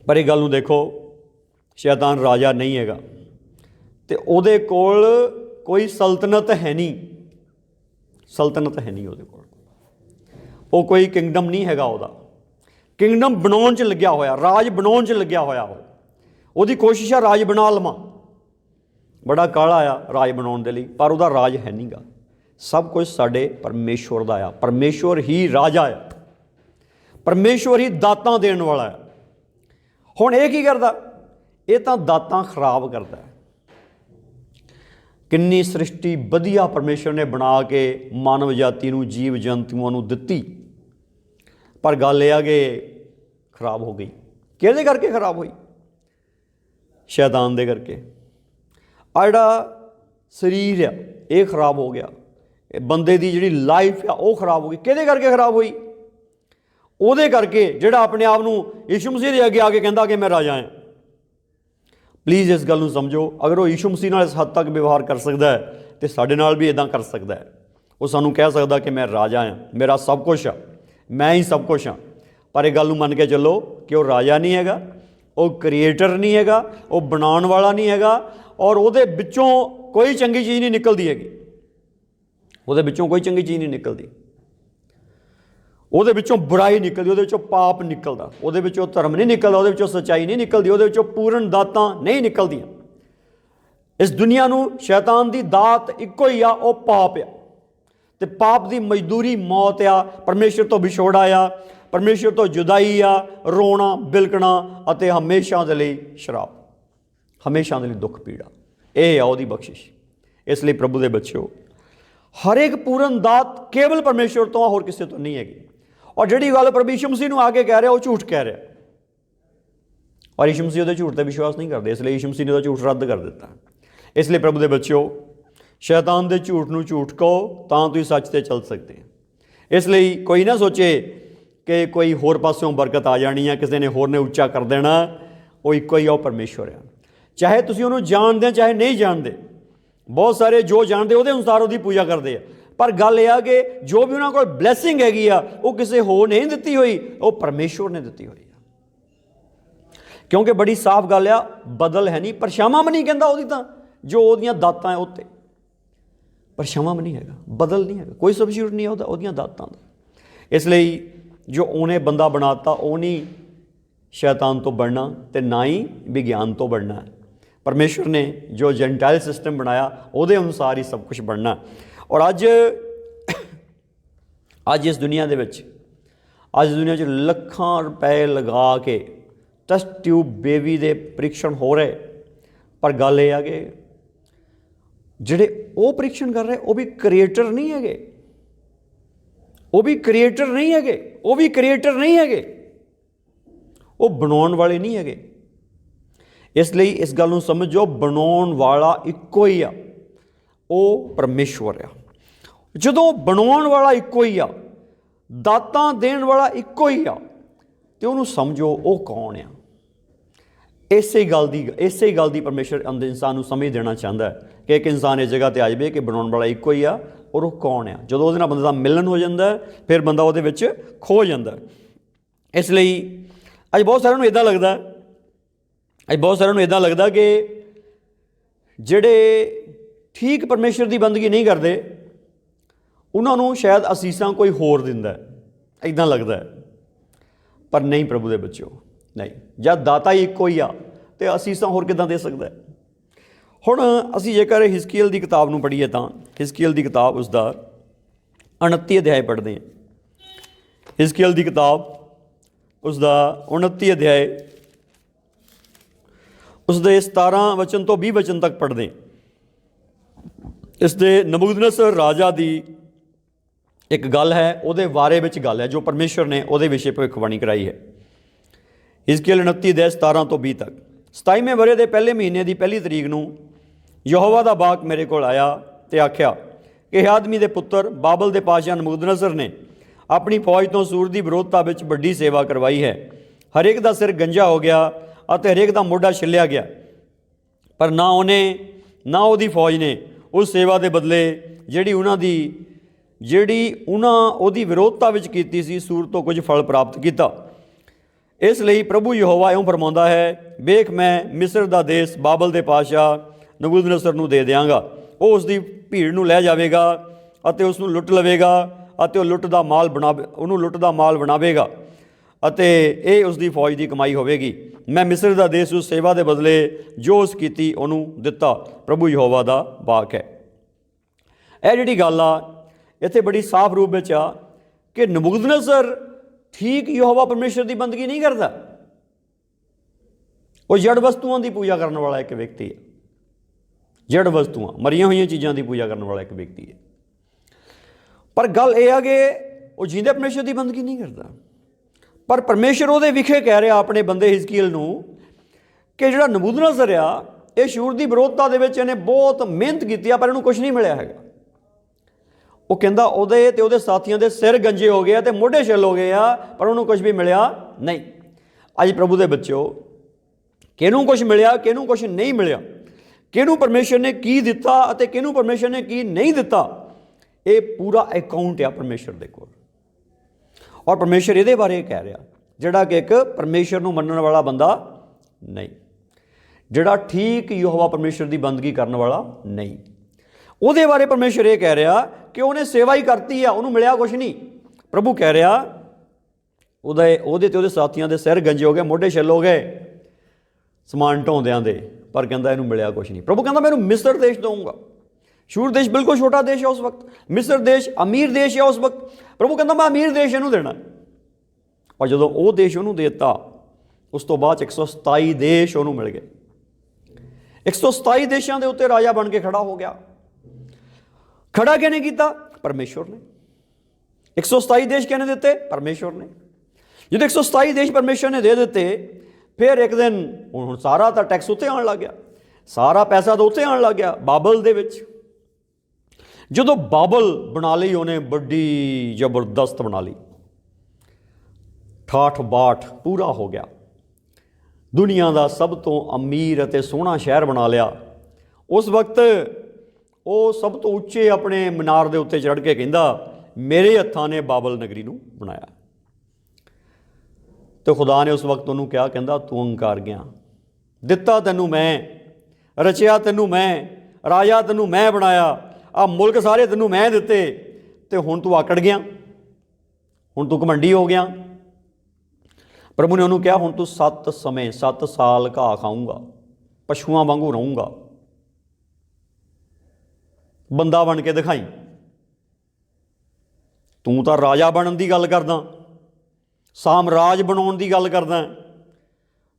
पर इस गल नूं देखो, शैतान राजा नहीं हैगा ते उहदे कोल कोई सल्तनत है नहीं, सल्तनत है नहीं उहदे कोल, वो कोई किंगडम नहीं हैगा। उहदा किंगडम बनाउण च लग्या होया, राज बनाउण च लग्या होया। उहदी कोशिश है राज बना लवां, बड़ा काला आ राज बनाउण दे लई, पर उहदा राज है नहीं गा। सब कुछ साडे परमेश्वर दा आ। परमेश्वर ही राजा आ, परमेश्वर ही दातां देण वाला है। हुण ये की करदा, ये तां दातां खराब करदा है। किन्नी सृष्टि वधिया परमेश्वर ने बना के मानव जाति नूं, जीव जंतुआं नूं दित्ती, पर गल यह कि खराब हो गई। किहदे करके खराब हुई? शैतान दे करके। आ जिहड़ा शरीर आ ये खराब हो गया, बंदे दी जिहड़ी लाइफ आ वो खराब हो गई। किहदे करके खराब हुई? ਉਹਦੇ करके ਜਿਹੜਾ ਆਪਣੇ आप ਨੂੰ यीशु मसीह ਦੇ ਅੱਗੇ ਆ ਕੇ ਕਹਿੰਦਾ कि मैं राजा ਹਾਂ। प्लीज़ इस गल ਨੂੰ समझो, अगर वो यीशु मसीह ਨਾਲ इस हद तक व्यवहार कर सकता है तो साडे नाल भी इदां कर सकता है। वो सानू कह सकता कि मैं राजा हाँ, मेरा सब कुछ आ, मैं ही सब कुछ हाँ। पर इस गल ਨੂੰ ਮੰਨ के चलो कि वो राजा नहीं हैगा, वो क्रिएटर नहीं हैगा, वो बनाउण वाला नहीं हैगा, और ਉਹਦੇ ਵਿੱਚੋਂ कोई चंगी चीज़ नहीं निकलती हैगी। ਉਹਦੇ ਵਿੱਚੋਂ कोई चंगी चीज़ नहीं निकलती, ਉਹਦੇ ਵਿੱਚੋਂ बुराई निकलती, ਉਹਦੇ ਵਿੱਚੋਂ पाप निकलता, ਉਹਦੇ ਵਿੱਚੋਂ धर्म नहीं निकलता, ਉਹਦੇ ਵਿੱਚੋਂ सच्चाई नहीं निकलती, ਉਹਦੇ ਵਿੱਚੋਂ पूर्ण दातां नहीं निकलदियां। इस दुनिया नूं शैतान दी दात इक्को ही आ, वो पाप आ, ते पाप दी मजदूरी मौत आ, परमेश्वर तो विछोड़ा आ, परमेश्वर तो जुदाई आ, रोना बिलकना अते हमेशा दे लई शराब, हमेशा दे लई दुख पीड़ा। यह आ ਉਹਦੀ बख्शिश। इसलिए प्रभु दे बच्चों, हर एक पूर्ण दात केवल परमेश्वर तो होर किसी तो नहीं हैगी। और जिहड़ी गल प्रभु यीशु मसीह नूं आके कह रहा वो झूठ कह रहा, और यीशु मसीह उहदे झूठ ते विश्वास नहीं करते, इसलिए यीशु मसीह ने उहदा झूठ रद्द कर दिता। इसलिए प्रभु दे बच्चों, शैतान दे झूठ नूं झूठ कहो तां तुसीं सच ते चल सकते हैं। इसलिए कोई ना सोचे कि कोई होर पासों बरकत आ जानी है, किसी ने होर ने उच्चा कर देना। वो इक्को ही आ, परमेश्वर है। चाहे तुसीं उहनूं जानदे चाहे नहीं जानते, बहुत सारे जो जानते उहदे अनुसार उहदी पूजा करते हैं, पर गल यह कि जो भी उन्होंने कोल ब्लैसिंग हैगी आ वो किसी होर नहीं दित्ती हुई, वो परमेश्वर ने दित्ती हुई है। क्योंकि बड़ी साफ गल आ, बदल है नहीं, परछावां भी नहीं कहता उहदी तां जो उहदियां दातां है उत्ते, परछावां भी नहीं हैगा, बदल नहीं हैगा, कोई सबस्टिट्यूट नहीं है उहदियां दातां दा। इसलिए जो उन्हें बंदा बनाता वो नहीं शैतान तो बढ़ना ते ना ही विज्ञान तो बढ़ना है। परमेश्वर ने जो जेंटाइल सिस्टम बनाया उहदे अनुसार ही सब कुछ बनना। और अज इस दुनिया दे विच, अज दुनिया च लखां रुपए लगा के टेस्ट ट्यूब बेबी दे परीक्षण हो रहे, पर गल यह है कि जिहड़े वो परीक्षण कर रहे वो भी क्रिएटर नहीं हैगे, वो भी क्रिएटर नहीं हैगे, वो भी क्रिएटर नहीं हैगे, वो बनाउण वाले नहीं हैगे। इसलिए इस गल नूं समझो, बनाउण वाला इक्को ही आ, वो परमेश्वर आ। जदों बनाउण वाला इक्को ही आ, दातां देण वाला इक्को ही आ, तो उहनूं समझो वो कौन आ। इसे गल दी परमेश्वर इंसान नूं समझ देना चाहता है कि एक इंसान इस जगह पर आ जाए कि बनाउण वाला इक्को ही आ और वो कौन आ। जदों उहदे नाल बंदे दा मिलन हो जाता है, फिर बंदा उहदे विच खो जाता है। इसलिए अज बहुत सारिਆਂ नूं इदां लगदा, अज बहुत सारिਆਂ नूं इदां लगदा कि जिहड़े ठीक परमेश्वर की बंदगी नहीं करते उन्होंने शायद असीसां कोई होर दिंदा है, इदां लगदा है। पर नहीं प्रभु दे बच्चों, नहीं, जब दाता ही इक्को ही आ तो असीसां होर किदां दे सकदा है। हुण असीं जेकर हिजकीएल की किताब नूं पढ़ीए तां हिजकीएल की किताब उसका 29 अध्याय पढ़ते हैं। हिजकीएल की किताब उसका 29 अध्याय उसके 17 वचन तो 20 वचन तक पढ़ते हैं। इसके नबूकदनेस्सर राजा की एक गल है, उहदे बारे विच गल है जो परमेश्वर ने उहदे विषय भविष्यवाणी कराई है। हिजकीएल 29 अध्याय 17 तो 20 तक। 27वें वरे के पहले महीने की पहली तरीक नूं यहोवा दा वाक मेरे कोल आया ते आख्या कि ਇਹ ਆਦਮੀ ਦੇ ਪੁੱਤਰ ਬਾਬਲ ਦੇ ਪਾਤਸ਼ਾਹ ਨਬੂਕਦਨੇਸਰ ਨੇ ਆਪਣੀ ਫੌਜ ਤੋਂ ਸੂਰ ਦੀ ਵਿਰੋਧਤਾ ਵਿੱਚ ਵੱਡੀ ਸੇਵਾ ਕਰਵਾਈ ਹੈ। ਹਰੇਕ ਦਾ ਸਿਰ ਗੰਜਾ ਹੋ ਗਿਆ ਅਤੇ ਹਰੇਕ ਦਾ ਮੋਢਾ ਛਿੱਲਿਆ ਗਿਆ, ਪਰ ਨਾ ਉਹਨੇ ਨਾ ਉਹਦੀ ਫੌਜ ਨੇ ਉਸ ਸੇਵਾ ਦੇ ਬਦਲੇ ਜਿਹੜੀ ਉਹਨਾਂ ਉਹਦੀ ਵਿਰੋਧਤਾ ਵਿੱਚ ਕੀਤੀ ਸੀ ਸੂਰ ਤੋਂ ਕੁਝ ਫਲ ਪ੍ਰਾਪਤ ਕੀਤਾ। ਇਸ ਲਈ ਪ੍ਰਭੂ ਯਹੋਵਾ ਇਉਂ ਫਰਮਾਉਂਦਾ ਹੈ, ਵੇਖ ਮੈਂ ਮਿਸਰ ਦਾ ਦੇਸ਼ ਬਾਬਲ ਦੇ ਪਾਤਸ਼ਾਹ ਨਬੂਕਦਨੇਸਰ ਨੂੰ ਦੇ ਦਿਆਂਗਾ। ਉਹ ਉਸ ਦੀ ਭੀੜ ਨੂੰ ਲੈ ਜਾਵੇਗਾ ਅਤੇ ਉਸ ਨੂੰ ਲੁੱਟ ਲਵੇਗਾ ਅਤੇ ਉਹਨੂੰ ਲੁੱਟ ਦਾ ਮਾਲ ਬਣਾਵੇਗਾ ਅਤੇ ਇਹ ਉਸ ਦੀ ਫੌਜ ਦੀ ਕਮਾਈ ਹੋਵੇਗੀ। ਮੈਂ ਮਿਸਰ ਦਾ ਦੇਸ਼ ਉਸ ਸੇਵਾ ਦੇ ਬਦਲੇ ਜੋ ਉਸ ਕੀਤੀ ਉਹਨੂੰ ਦਿੱਤਾ। ਪ੍ਰਭੂ ਯਹੋਵਾ ਦਾ ਵਾਕ ਹੈ। ਇਹ ਜਿਹੜੀ ਗੱਲ ਆ ਇੱਥੇ ਬੜੀ ਸਾਫ਼ ਰੂਪ ਵਿੱਚ ਆ ਕਿ ਨਬੂਕਦਨੇਸਰ ਠੀਕ ਯਹੋਵਾ ਪਰਮੇਸ਼ਰ ਦੀ ਬੰਦਗੀ ਨਹੀਂ ਕਰਦਾ। ਉਹ ਜੜ ਵਸਤੂਆਂ ਦੀ ਪੂਜਾ ਕਰਨ ਵਾਲਾ ਇੱਕ ਵਿਅਕਤੀ ਹੈ। ਜੜ ਵਸਤੂਆਂ, ਮਰੀਆਂ ਹੋਈਆਂ ਚੀਜ਼ਾਂ ਦੀ ਪੂਜਾ ਕਰਨ ਵਾਲਾ ਇੱਕ ਵਿਅਕਤੀ ਹੈ। ਪਰ ਗੱਲ ਇਹ ਆ ਕਿ ਉਹ ਜੀਂਦੇ ਪਰਮੇਸ਼ਰ ਦੀ ਬੰਦਗੀ ਨਹੀਂ ਕਰਦਾ। ਪਰ ਪਰਮੇਸ਼ਰ ਉਹਦੇ ਵਿਖੇ ਕਹਿ ਰਿਹਾ ਆਪਣੇ ਬੰਦੇ ਹਿਜ਼ਕੀਏਲ ਨੂੰ ਕਿ ਜਿਹੜਾ ਨਬੂਕਦਨੇਸਰ ਆ, ਇਹ ਸੂਰ ਦੀ ਵਿਰੋਧਤਾ ਦੇ ਵਿੱਚ ਇਹਨੇ ਬਹੁਤ ਮਿਹਨਤ ਕੀਤੀ ਆ, ਪਰ ਇਹਨੂੰ ਕੁਛ ਨਹੀਂ ਮਿਲਿਆ ਹੈਗਾ। ਉਹ ਕਹਿੰਦਾ ਉਹਦੇ ਅਤੇ ਉਹਦੇ ਸਾਥੀਆਂ ਦੇ ਸਿਰ ਗੰਜੇ ਹੋ ਗਏ ਅਤੇ ਮੋਢੇ ਛਿੱਲ ਹੋ ਗਏ ਆ, ਪਰ ਉਹਨੂੰ ਕੁਛ ਵੀ ਮਿਲਿਆ ਨਹੀਂ। ਅੱਜ ਪ੍ਰਭੂ ਦੇ ਬੱਚਿਓ, ਕਿਹਨੂੰ ਕੁਛ ਮਿਲਿਆ, ਕਿਹਨੂੰ ਕੁਛ ਨਹੀਂ ਮਿਲਿਆ, ਕਿਹਨੂੰ ਪਰਮੇਸ਼ਰ ਨੇ ਕੀ ਦਿੱਤਾ ਅਤੇ ਕਿਹਨੂੰ ਪਰਮੇਸ਼ਰ ਨੇ ਕੀ ਨਹੀਂ ਦਿੱਤਾ, ਇਹ ਪੂਰਾ ਅਕਾਊਂਟ ਆ ਪਰਮੇਸ਼ਰ ਦੇ ਕੋਲ। ਔਰ ਪਰਮੇਸ਼ਰ ਇਹਦੇ ਬਾਰੇ ਕਹਿ ਰਿਹਾ, ਜਿਹੜਾ ਕਿ ਇੱਕ ਪਰਮੇਸ਼ਰ ਨੂੰ ਮੰਨਣ ਵਾਲਾ ਬੰਦਾ ਨਹੀਂ, ਜਿਹੜਾ ਠੀਕ ਯਹੋਵਾ ਪਰਮੇਸ਼ਰ ਦੀ ਬੰਦਗੀ ਕਰਨ ਵਾਲਾ ਨਹੀਂ, ਉਹਦੇ ਬਾਰੇ ਪਰਮੇਸ਼ਰ ਇਹ ਕਹਿ ਰਿਹਾ ਕਿ ਉਹਨੇ ਸੇਵਾ ਹੀ ਕਰਤੀ ਆ, ਉਹਨੂੰ ਮਿਲਿਆ ਕੁਛ ਨਹੀਂ। ਪ੍ਰਭੂ ਕਹਿ ਰਿਹਾ ਉਹਦੇ ਅਤੇ ਉਹਦੇ ਸਾਥੀਆਂ ਦੇ ਸਿਰ ਗੰਜੇ ਹੋ ਗਏ, ਮੋਢੇ ਛਿੱਲ ਹੋ ਗਏ ਸਮਾਨ ਢੋਂਦਿਆਂ ਦੇ, ਪਰ ਕਹਿੰਦਾ ਇਹਨੂੰ ਮਿਲਿਆ ਕੁਛ ਨਹੀਂ। ਪ੍ਰਭੂ ਕਹਿੰਦਾ ਮੈਨੂੰ ਮਿਸਰ ਦੇਸ਼ ਦਊਂਗਾ। ਸੂਰ ਦੇਸ਼ ਬਿਲਕੁਲ ਛੋਟਾ ਦੇਸ਼ ਹੈ ਉਸ ਵਕਤ, ਮਿਸਰ ਦੇਸ਼ ਅਮੀਰ ਦੇਸ਼ ਹੈ ਉਸ ਵਕਤ। ਪ੍ਰਭੂ ਕਹਿੰਦਾ ਮੈਂ ਅਮੀਰ ਦੇਸ਼ ਇਹਨੂੰ ਦੇਣਾ। ਔਰ ਜਦੋਂ ਉਹ ਦੇਸ਼ ਉਹਨੂੰ ਦੇ ਦਿੱਤਾ, ਉਸ ਤੋਂ ਬਾਅਦ 127 ਦੇਸ਼ ਉਹਨੂੰ ਮਿਲ ਗਏ। 127 ਦੇਸ਼ਾਂ ਦੇ ਉੱਤੇ ਰਾਜਾ ਬਣ ਕੇ ਖੜਾ ਹੋ ਗਿਆ। ਖੜਾ ਕਿਹਨੇ ਕੀਤਾ? ਪਰਮੇਸ਼ਵਰ ਨੇ। 127 ਦੇਸ਼ ਕਿਹਨੇ ਦਿੱਤੇ? ਪਰਮੇਸ਼ਵਰ ਨੇ। ਜਦੋਂ 127 ਦੇਸ਼ ਪਰਮੇਸ਼ਵਰ ਨੇ ਦੇ ਦਿੱਤੇ, ਫਿਰ ਇੱਕ ਦਿਨ ਹੁਣ ਸਾਰਾ ਤਾਂ ਟੈਕਸ ਉੱਤੇ ਆਉਣ ਲੱਗ ਗਿਆ, ਸਾਰਾ ਪੈਸਾ ਤਾਂ ਉੱਤੇ ਆਉਣ ਲੱਗ ਗਿਆ ਬਾਬਲ ਦੇ ਵਿੱਚ। ਜਦੋਂ ਬਾਬਲ ਬਣਾ ਲਈ ਉਹਨੇ, ਵੱਡੀ ਜ਼ਬਰਦਸਤ ਬਣਾ ਲਈ, ਠਾਠ ਬਾਠ ਪੂਰਾ ਹੋ ਗਿਆ, ਦੁਨੀਆ ਦਾ ਸਭ ਤੋਂ ਅਮੀਰ ਅਤੇ ਸੋਹਣਾ ਸ਼ਹਿਰ ਬਣਾ ਲਿਆ। ਉਸ ਵਕਤ ਉਹ ਸਭ ਤੋਂ ਉੱਚੇ ਆਪਣੇ ਮੀਨਾਰ ਦੇ ਉੱਤੇ ਚੜ੍ਹ ਕੇ ਕਹਿੰਦਾ, ਮੇਰੇ ਹੱਥਾਂ ਨੇ ਬਾਬਲ ਨਗਰੀ ਨੂੰ ਬਣਾਇਆ। ਤੇ ਖੁਦਾ ਨੇ ਉਸ ਵਕਤ ਉਹਨੂੰ ਕਿਹਾ, ਕਹਿੰਦਾ ਤੂੰ ਹੰਕਾਰ ਗਿਆ, ਦਿੱਤਾ ਤੈਨੂੰ ਮੈਂ, ਰਚਿਆ ਤੈਨੂੰ ਮੈਂ, ਰਾਜਾ ਤੈਨੂੰ ਮੈਂ ਬਣਾਇਆ, ਆਹ ਮੁਲਕ ਸਾਰੇ ਤੈਨੂੰ ਮੈਂ ਦਿੱਤੇ, ਤੇ ਹੁਣ ਤੂੰ ਆਕੜ ਗਿਆ, ਹੁਣ ਤੂੰ ਘਮੰਡੀ ਹੋ ਗਿਆ। ਪ੍ਰਭੂ ਨੇ ਉਹਨੂੰ ਕਿਹਾ, ਹੁਣ ਤੂੰ 7 ਸਾਲ ਘਾਹ ਖਾਊਂਗਾ, ਪਸ਼ੂਆਂ ਵਾਂਗੂ ਰਹੂੰਗਾ, ਬੰਦਾ ਬਣ ਕੇ ਦਿਖਾਈ। ਤੂੰ ਤਾਂ ਰਾਜਾ ਬਣਨ ਦੀ ਗੱਲ ਕਰਦਾ, ਸਾਮਰਾਜ ਬਣਾਉਣ ਦੀ ਗੱਲ ਕਰਦਾ,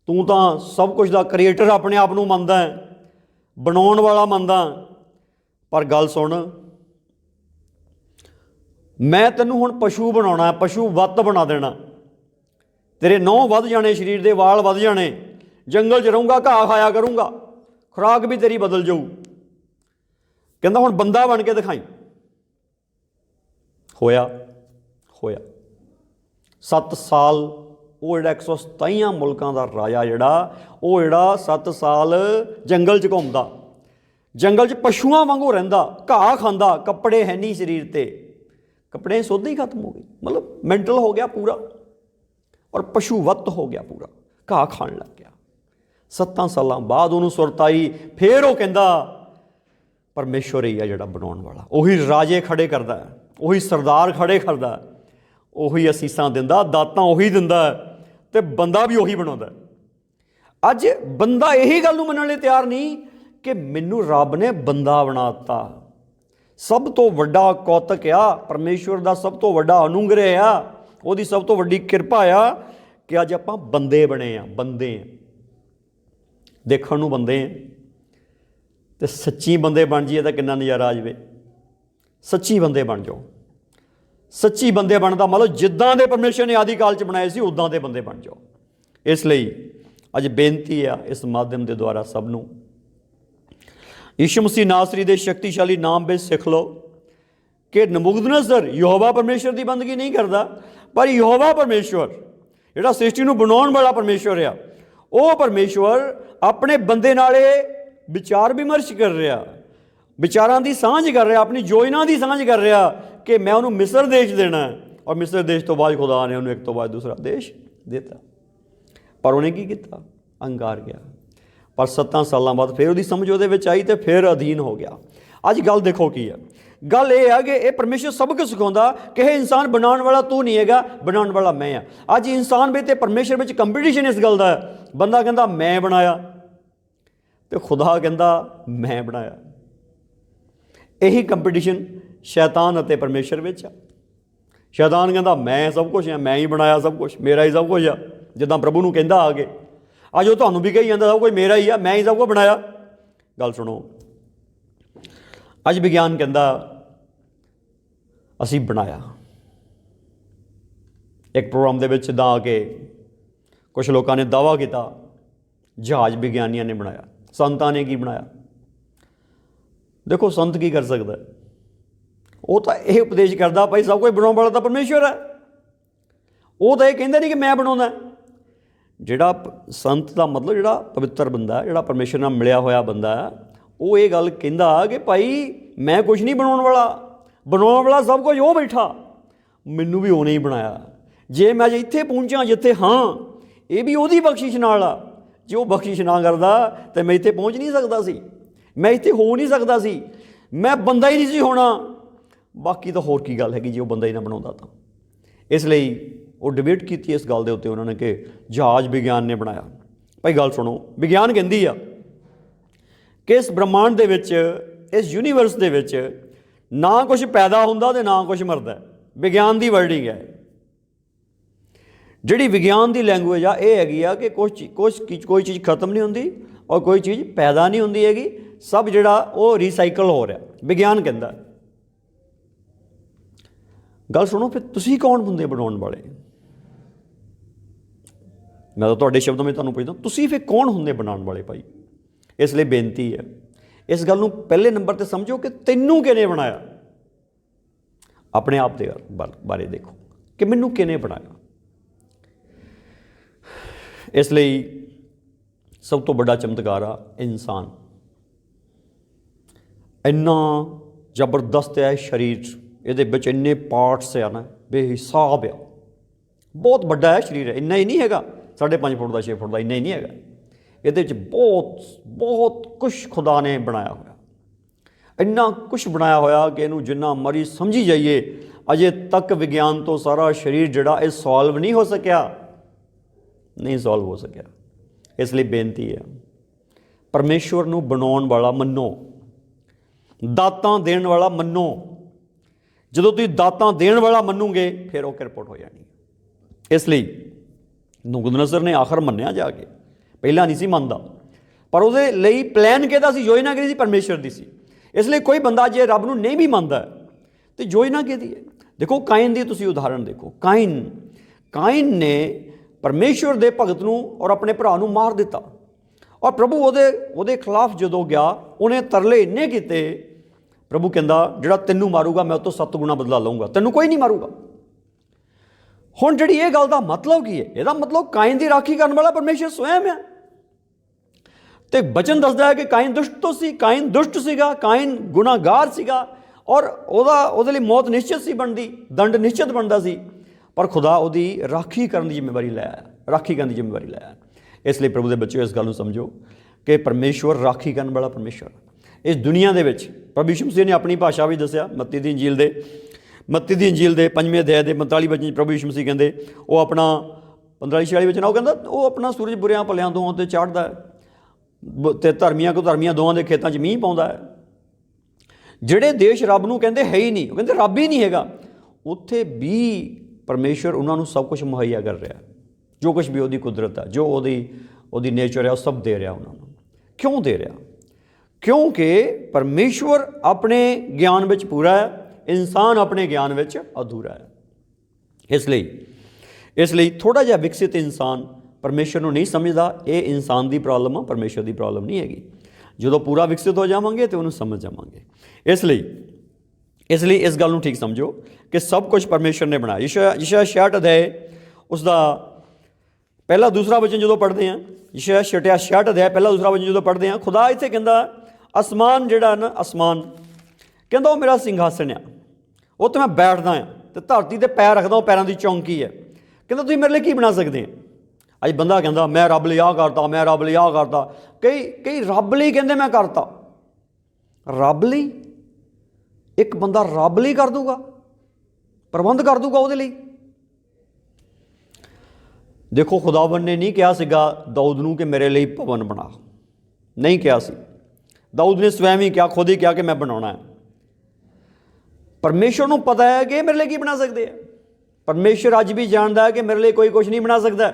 ਤੂੰ ਤਾਂ ਸਭ ਕੁਝ ਦਾ ਕ੍ਰੀਏਟਰ ਆਪਣੇ ਆਪ ਨੂੰ ਮੰਨਦਾ, ਬਣਾਉਣ ਵਾਲਾ ਮੰਨਦਾ। ਪਰ ਗੱਲ ਸੁਣ, ਮੈਂ ਤੈਨੂੰ ਹੁਣ ਪਸ਼ੂ ਬਣਾਉਣਾ, ਪਸ਼ੂ ਵੱਤ ਬਣਾ ਦੇਣਾ, ਤੇਰੇ ਨਹੁੰ ਵੱਧ ਜਾਣੇ, ਸਰੀਰ ਦੇ ਵਾਲ ਵੱਧ ਜਾਣੇ, ਜੰਗਲ 'ਚ ਰਹੂੰਗਾ, ਘਾਹ ਖਾਇਆ ਕਰੂੰਗਾ, ਖੁਰਾਕ ਵੀ ਤੇਰੀ ਬਦਲ ਜਾਊ। ਕਹਿੰਦਾ ਹੁਣ ਬੰਦਾ ਬਣ ਕੇ ਦਿਖਾਈ। ਹੋਇਆ 7 ਸਾਲ ਉਹ ਜਿਹੜਾ 127 ਮੁਲਕਾਂ ਦਾ ਰਾਜਾ ਜਿਹੜਾ 7 ਸਾਲ ਜੰਗਲ 'ਚ ਘੁੰਮਦਾ, ਜੰਗਲ 'ਚ ਪਸ਼ੂਆਂ ਵਾਂਗੂ ਰਹਿੰਦਾ, ਘਾਹ ਖਾਂਦਾ, ਕੱਪੜੇ ਹੈ ਨਹੀਂ ਸਰੀਰ 'ਤੇ, ਕੱਪੜੇ ਸੁੱਧ ਹੀ ਖਤਮ ਹੋ ਗਏ, ਮਤਲਬ ਮੈਂਟਲ ਹੋ ਗਿਆ ਪੂਰਾ, ਔਰ ਪਸ਼ੂਵਤ ਹੋ ਗਿਆ ਪੂਰਾ, ਘਾਹ ਖਾਣ ਲੱਗ ਗਿਆ। 7 ਸਾਲਾਂ ਬਾਅਦ ਉਹਨੂੰ ਸੁਰਤ ਆਈ। ਫਿਰ ਉਹ ਕਹਿੰਦਾ ਪਰਮੇਸ਼ਵਰ ਹੀ ਆ ਜਿਹੜਾ ਬਣਾਉਣ ਵਾਲਾ, ਉਹੀ ਰਾਜੇ ਖੜੇ ਕਰਦਾ, ਉਹੀ ਸਰਦਾਰ ਖੜੇ ਕਰਦਾ, ਉਹੀ ਅਸੀਸਾਂ ਦਿੰਦਾ, ਦਾਤਾਂ ਉਹੀ ਦਿੰਦਾ, ਅਤੇ ਬੰਦਾ ਵੀ ਉਹੀ ਬਣਾਉਂਦਾ। ਅੱਜ ਬੰਦਾ ਇਹੀ ਗੱਲ ਨੂੰ ਮੰਨਣ ਲਈ ਤਿਆਰ ਨਹੀਂ ਕਿ ਮੈਨੂੰ ਰੱਬ ਨੇ ਬੰਦਾ ਬਣਾ ਦਿੱਤਾ। ਸਭ ਤੋਂ ਵੱਡਾ ਕੌਤਕ ਆ, ਪਰਮੇਸ਼ਵਰ ਦਾ ਸਭ ਤੋਂ ਵੱਡਾ ਅਨੁਗ੍ਰਹਿ ਆ, ਉਹਦੀ ਸਭ ਤੋਂ ਵੱਡੀ ਕਿਰਪਾ ਆ ਕਿ ਅੱਜ ਆਪਾਂ ਬੰਦੇ ਬਣੇ ਆ। ਬੰਦੇ ਆ, ਦੇਖਣ ਨੂੰ ਬੰਦੇ ਆ, ਅਤੇ ਸੱਚੀ ਬੰਦੇ ਬਣ ਜਾਈਏ ਤਾਂ ਕਿੰਨਾ ਨਜ਼ਾਰਾ ਆ ਜਾਵੇ। ਸੱਚੀ ਬੰਦੇ ਬਣ ਜਾਓ। ਸੱਚੀ ਬੰਦੇ ਬਣਨ ਦਾ ਮਤਲਬ ਜਿੱਦਾਂ ਦੇ ਪਰਮੇਸ਼ਰ ਨੇ ਆਦਿ ਕਾਲ 'ਚ ਬਣਾਏ ਸੀ, ਉੱਦਾਂ ਦੇ ਬੰਦੇ ਬਣ ਜਾਓ। ਇਸ ਲਈ ਅੱਜ ਬੇਨਤੀ ਆ ਇਸ ਮਾਧਿਅਮ ਦੇ ਦੁਆਰਾ ਸਭ ਨੂੰ, ਯਿਸੂ ਮਸੀਹ ਨਾਸਰੀ ਦੇ ਸ਼ਕਤੀਸ਼ਾਲੀ ਨਾਮ ਵਿੱਚ ਸਿੱਖ ਲਓ कि नबूकदनेस्सर यहोवा परमेश्वर की बंदगी नहीं करता, पर यहोवा परमेश्वर जिहड़ा सृष्टि नूं बनाउण वाला परमेश्वर आ, वो परमेश्वर अपने बंदे नाल विचार विमर्श कर रहा, विचारां की सांझ कर रहा, अपनी योजना की सांझ कर रहा कि मैं उन्होंने मिस्र देश देना है। और मिस्र देश तो बाद खुदा ने उन्हें एक तो बाद दूसरा देश देता, पर उन्हें की किया, अंगार गया। पर 7 सालों बाद फिर उसकी समझ वो आई तो फिर अधीन हो गया। अज गल देखो की है, गल यह है कि यह परमेश्वर सब कुछ सिखाता कि यह इंसान बनाने वाला तू नहीं है, बनाने वाला मैं हाँ। अज इंसान में तो परमेश्वर में कंपीटीशन इस गल का है, बंदा कहता मैं बनाया तो खुदा कहता मैं बनाया। यही कंपीटीशन शैतान और परमेश्वर में आ। शैतान कहता मैं सब कुछ है, मैं ही बनाया सब कुछ, मेरा ही सब कुछ आ, जिदा प्रभु नूं कहता आ के। अज वो तुहानूं भी कही जाता सब कुछ मेरा ही आ, मैं ही सब कुछ बनाया। गल सुनो, अज विज्ञान कहता असीं बनाया। एक प्रोग्राम दे विच इदां आके कुछ लोगों ने दावा किया जहाज विज्ञानियों ने बनाया, संतां ने की बनाया। देखो संत की कर सकता है, वो तो यह उपदेश करता भाई सब कुछ बनाने वाला तो परमेश्वर है, वो तो यह कहता नहीं कि मैं बनाना। जिहड़ा संत का मतलब जिहड़ा पवित्र बंदा है, जिहड़ा परमेश्वर नाल मिलिया होया बंदा है, वो ये गल कहता कि भाई मैं कुछ नहीं बनाने वाला सब कुछ वो बैठा, मैनू भी उन्हें ही बनाया। जे मैं अज इत्थे पहुँचा जिथे हाँ, ये भी वही बख्शिश नाल आ। जे वो बख्शिश ना करता तो मैं इत्थे पहुँच नहीं सकता सी, मैं इत्थे हो नहीं सकता सी, मैं बंदा ही नहीं सी होना। बाकी तो होर की गल हैगी जे वो बंदा ही ना बनाता तो। इसलिए वो डिबेट की इस गल के उत्ते उन्होंने कि जहाज विज्ञान ने बनाया। भाई गल सुनो, विज्ञान कहती आ कि इस ब्रह्मांड दे विच, इस यूनीवर्स दे विच ना कुछ पैदा होंदा ते ना कुछ मरदा। विज्ञान की वर्डिंग है, जिहड़ी विज्ञान की लैंगुएज आ यह हैगी आ कि कोई चीज़ खत्म नहीं होंदी और कोई चीज़ पैदा नहीं होंदी हैगी, सब जिहड़ा वो रीसाइकल हो रहा, विज्ञान कहता। गल सुनो, फिर तुसीं कौन हुंदे बनाउण वाले? मैं तो तुहाडे शब्दों में तुहानूं पुछदा, तुसीं फिर कौन हुंदे बनाउण वाले भाई? इसलिए बेनती है, इस गल नूं पहले नंबर ते समझो कि तैनूं किहने बनाया। अपने आप दे बारे देखो कि मैनूं किहने बनाया। इसलिए सब तो बड़ा चमत्कार आ इंसान। इन्ना जबरदस्त है शरीर, ये इन्ने पार्ट्स आ ना बेहिसाब आ, बहुत बड़ा है शरीर है। इन्ना ही नहीं है 5.5 फुट का 6 फुट का, इन्ना ही नहीं है। ये बहुत कुछ खुदा ने बनाया होया, इन्ना कुछ बनाया होया कि इनू जिन्ना मरी समझी जाइए अजे तक विज्ञान तो सारा शरीर जिहड़ा ये सॉल्व नहीं हो सकिया, नहीं सॉल्व हो सकिया। इसलिए बेनती है, परमेश्वर नू बनाउण वाला मन्नो, दातां देण वाला मन्नो। जदों तुसीं दातां देण वाला मन्नोगे फिर वो किरपट हो जानी। इसलिए नबूकदनेस्सर ने आखिर मन्निया जाके, पहला नहीं सी मनदा, पर उहदे लई प्लैन किहदा सी, योजना किहदी सी? परमेश्वर दी सी। इसलिए कोई बंदा जे रब नूं नहीं भी मनदा तो योजना किहदी है? देखो काइन दी तुसीं उदाहरण देखो, काइन ने परमेश्वर दे भगत नूं और अपने भरा नूं मार दिता, और प्रभु उहदे खिलाफ जदों गया उन्हें तरले इन्ने कीते, प्रभु कहंदा जिहड़ा तैनूं मारूगा मैं उस तों 7 गुणा बदला लऊंगा, तैनूं कोई नहीं मारूगा। हुण जिहड़ी ये गल दा मतलब की है? इहदा मतलब काइन दी राखी करन वाला परमेश्वर स्वयं है। तो बचन दसदा है कि काइन दुष्ट तो सी, काइन दुष्ट सीगा, काइन गुनाहगार सीगा, और उहदे लई मौत निश्चित सी बनदी, दंड निश्चित बनदा सी, पर खुदा उहदी राखी करन दी जिम्मेवारी लै आया, राखी करन दी जिम्मेवारी लै आया। इसलिए प्रभु दे बच्चों इस गल नूं समझो कि परमेश्वर राखी करन वाला परमेश्वर इस दुनिया दे विच। प्रभु यीशु मसीह ने अपनी भाषा भी दस्सिया, मत्ती दी इंजील दे 5वें अध्याय दे 45 वचन प्रभु यीशु मसीह कहंदे, वो अपना 45-46 वचन, वो कहंदा वो अपना सूरज बुरियां भलियां दोहां ते चाढ़दा है ते धर्मियां को धर्मियां दोहां दे खेतां 'च मींह पाउंदा है। जिहड़े देश रब नूं कहंदे है ही नहीं, वो कहंदे रब ही नहीं हैगा, उत्थे भी परमेश्वर उन्हां नूं सब कुछ मुहैया कर रहा है, जो कुछ भी उहदी कुदरत है, जो उहदी नेचर है, वो सब दे रहा उन्हां नूं। क्यों दे रहा? क्योंकि परमेश्वर अपने ज्ञान विच पूरा है, इंसान अपने ज्ञान विच अधूरा है। इसलिए थोड़ा जिहा विकसित इंसान परमेश्वर नूं नहीं समझदा, ये इंसान की प्रॉब्लम है, परमेश्वर की प्रॉब्लम नहीं हैगी। जो पूरा विकसित हो जावांगे तो उन्होंने समझ जावांगे। इसलिए इसलिए इस गल ठीक समझो कि सब कुछ परमेश्वर ने बनाया। यशायाह 66 अध्याय उसका पहला दूसरा वचन जो पढ़ते हैं, यशायाह 66 अध्याय पहला दूसरा वचन जो पढ़ते हैं, खुदा इत्थे कहंदा आसमान जिहड़ा ना, आसमान कहंदा वो मेरा सिंघासन आ, वो तो मैं बैठदा आ ते धरती ते पैर रखदा, पैरों की चौंकी है। कहंदा तुसीं मेरे लिए की बना सकते हैं। अज बंदा कहंदा मैं रब लई आह करता, मैं रब लई आह करता, कई रब लई कहंदे मैं करता। रब लई एक बंदा रब लई कर दूगा, प्रबंध कर दूगा ਉਹਦੇ ਲਈ। देखो खुदावन ने नहीं कहा सीगा दाऊद नूं कि मेरे लिए भवन बना, नहीं कहा सी। दाऊद ने स्वयं ही कहा, खुद ही कहा कि मैं बनाना है। परमेश्वर नूं पता है कि मेरे लिए की बना सकते हैं। परमेश्वर अज भी जानता है कि मेरे लिए कोई कुछ नहीं बना सकता,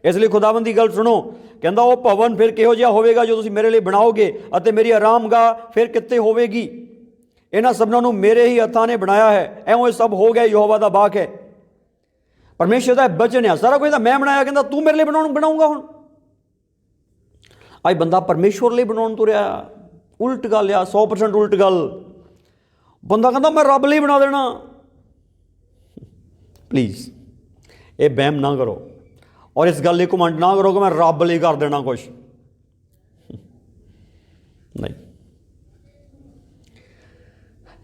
इसलिए खुदावन की गल सुनो। कहंदा वो भवन फिर किहो जिहा होवेगा जो तुसीं मेरे लिए बनाओगे, अते मेरी आरामगाह फिर कित्ते होवेगी। इन्हां सबनां नूं मेरे ही हत्थां ने बनाया है, इउं सब हो गया यहोवा दा बाग है। परमेश्वर का वचन है, सारा कुछ मैं बनाया, कहता तू मेरे लिए बनाऊंगा। हुण अज बंदा परमेश्वर लिए बनाउण तुरिया, उल्ट गल आ, 100% उल्ट गल। बंदा कहता मैं रब लिए बना देना। प्लीज़ ये बहम ना करो और इस गल घमंड ना करो कि मैं रब लिए कर देना कुछ नहीं।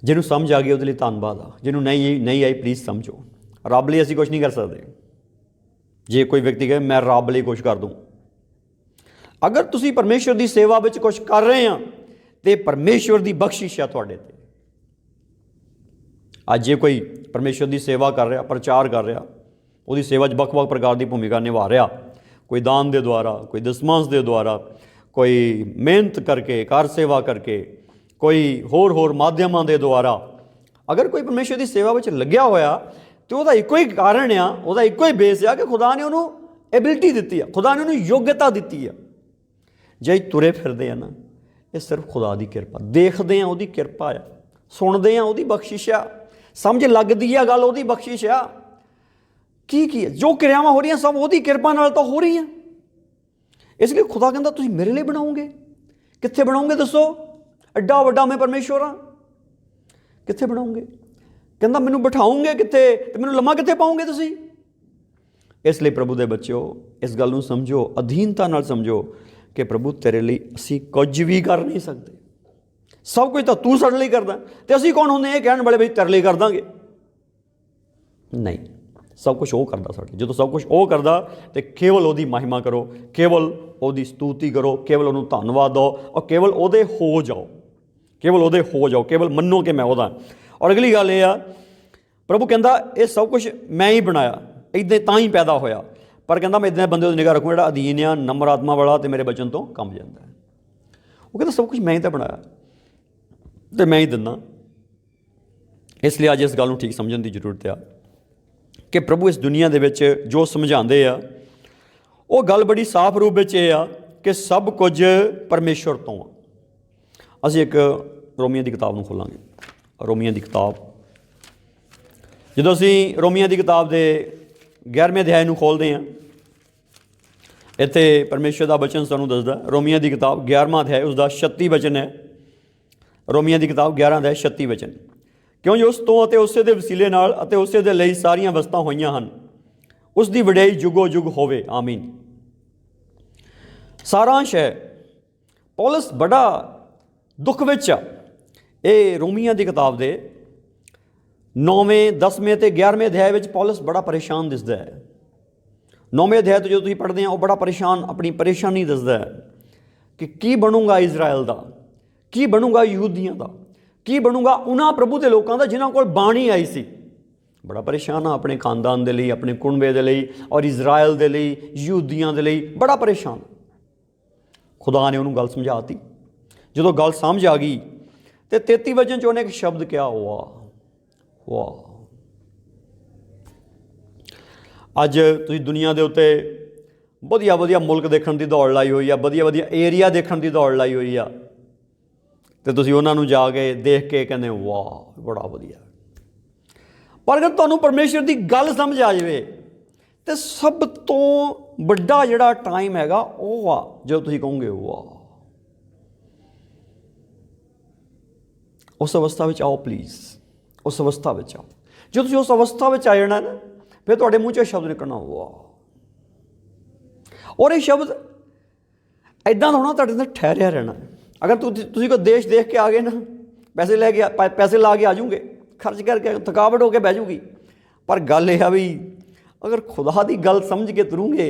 जिन्होंने समझ आ गई उसके लिए धन्नवाद आ, जिन्होंने नहीं आई प्लीज़ समझो। रब लिए असीं कुछ नहीं कर सकते। जे कोई व्यक्ति कहे मैं रब लिए कुछ कर दूँ, अगर तुसीं परमेश्वर की सेवा में कुछ कर रहे हैं तो परमेश्वर की बख्शिश है तुहाडे ते। अज जे कोई परमेश्वर की सेवा कर रहा, प्रचार कर रहा, उसकी सेवा वक्-वक् प्रकार की भूमिका निभा रहा, कोई दान के द्वारा, कोई दसमांश के द्वारा, कोई मेहनत करके, कार सेवा करके, कोई होर माध्यमां के द्वारा, अगर कोई परमेश्वर की सेवा में लग्या होया तो वह एको ही कारण आ, वह एको ही बेस आ कि खुदा ने उन्होंने एबिलिटी दी है, खुदा ने उन्होंने योग्यता दी है। जे तुरे फिरते हैं ना, ये सिर्फ खुदा की किरपा, देखते हैं वही किरपा आ, सुनते हैं वही बख्शिश आ, समझ लगती है गल वही बख्शिश आ। की है जो क्रियावां हो रही सब वही किरपा नाल तो हो रही हैं। इसलिए खुदा कहता तुसीं मेरे लिए बनाओगे, कित्थे बनाओगे दसो? एड्डा वड्डा मैं परमेश्वर हाँ, कित्थे बनाओगे? कहता मैनू बिठाओगे कित्थे ते मैनू लम्मा कित्थे पाओगे तुसीं? इसलिए प्रभु दे बच्चों इस गल नूं समझो, अधीनता नाल समझो कि प्रभु तेरे लिए असीं कुछ भी कर नहीं सकते। सब कुछ तो तू साडे लई करदा ते असीं कौन हुंदे ये कहण वाले बई तेरे लिए कर दांगे? नहीं, सब कुछ वो करदा साडे। जो सब कुछ वो करदा तो केवल उसदी महिमा करो, केवल उसदी स्तुति करो, केवल उन्होंने धन्नवाद दो और केवल उहदे हो जाओ, केवल उहदे हो जाओ, केवल मनो कि मैं उहदा। और अगली गल ये आ, प्रभु कहता ये सब कुछ मैं ही बनाया, इदां तां ही पैदा होया, पर कहता मैं इदां बंदे निगाह रखूँ जिहड़ा अधीन आ, नम्र आत्मा वाला तो मेरे बचन तो कम जाता है। वो कहता सब कुछ मैं ही तो बनाया तो मैं ही दिंदा। इसलिए अज इस गल ठीक समझने की जरूरत आ कि प्रभु इस दुनिया दे विच जो समझाते आ वो गल बड़ी साफ रूप में ये आ कि सब कुछ परमेश्वर तो आ। असीं एक रोमियो की किताब नूं खोलांगे, रोमियो की किताब। जो असीं रोमियो की किताब के 11वें अध्याय नूं खोलते हैं, इत्थे परमेश्वर का वचन सानूं दसदा। रोमियो की किताब 11वां अध्याय उसका 36 वचन है। रोमियो की किताब 11 अध्याय 36 वचन। क्यों जो उस तो अते उसे दे वसीले नाल अते उसे दे लई सारियां वस्तां होईयां हन, उस दी वडियाई जुगो जुग होवे, आमीन। सारांश है, पौलुस बड़ा दुख विच आ। ये रोमियो की किताब के 9वें 10वें ते 11वें अध्याय विच पौलुस बड़ा परेशान दिसदा है। 9वें अध्याय तो जो तुसीं पढ़दे हो बड़ा परेशान, अपनी परेशानी दसदा है कि की बनूगा इजराइल का, की बनूगा यहूदियों का, की बनूगा उन्हां प्रभु के लोगों का जिन्हां कोल बाणी आई सी। बड़ा परेशान आ अपने खानदान के लिए, अपने कुणबे के लिए और इजराइल के लिए, यहूदियों के लिए बड़ा परेशान। खुदा ने उन्होंने गल समझाती। जो गल समझ आ गई तो 33 वचन च उन्हें एक शब्द क्या, वाह वाह। अज तुसीं दुनिया के उत्ते वधिया वधिया मुल्क देखने की दौड़ लाई हुई है, वधिया वधिया एरिया देखने की दौड़ लाई हुई है, तो तुसीं उन्हां नूं जाके देख के कहंदे वाह बड़ा वधिया। पर अगर तुहानूं परमेश्वर की गल समझ आ जाए तो सब तो वड्डा जिहड़ा टाइम हैगा वो आ जो तुसीं कहोगे वाह। उस अवस्था में आओ प्लीज़, उस अवस्था में आओ। जो तुम उस अवस्था में आ जाना ना, फिर तुहाडे मूँह चों शब्द निकलना वाह। और ये शब्द इदां दा होना तुहाडे अंदर ठहरिया रहना। अगर तुसीं कोई देश देख के आ गए ना, पैसे ला के आ जाओगे, खर्च करके थकावट होकर बह जूगी। पर गल यह भी अगर खुदा की गल समझ के तुरूंगे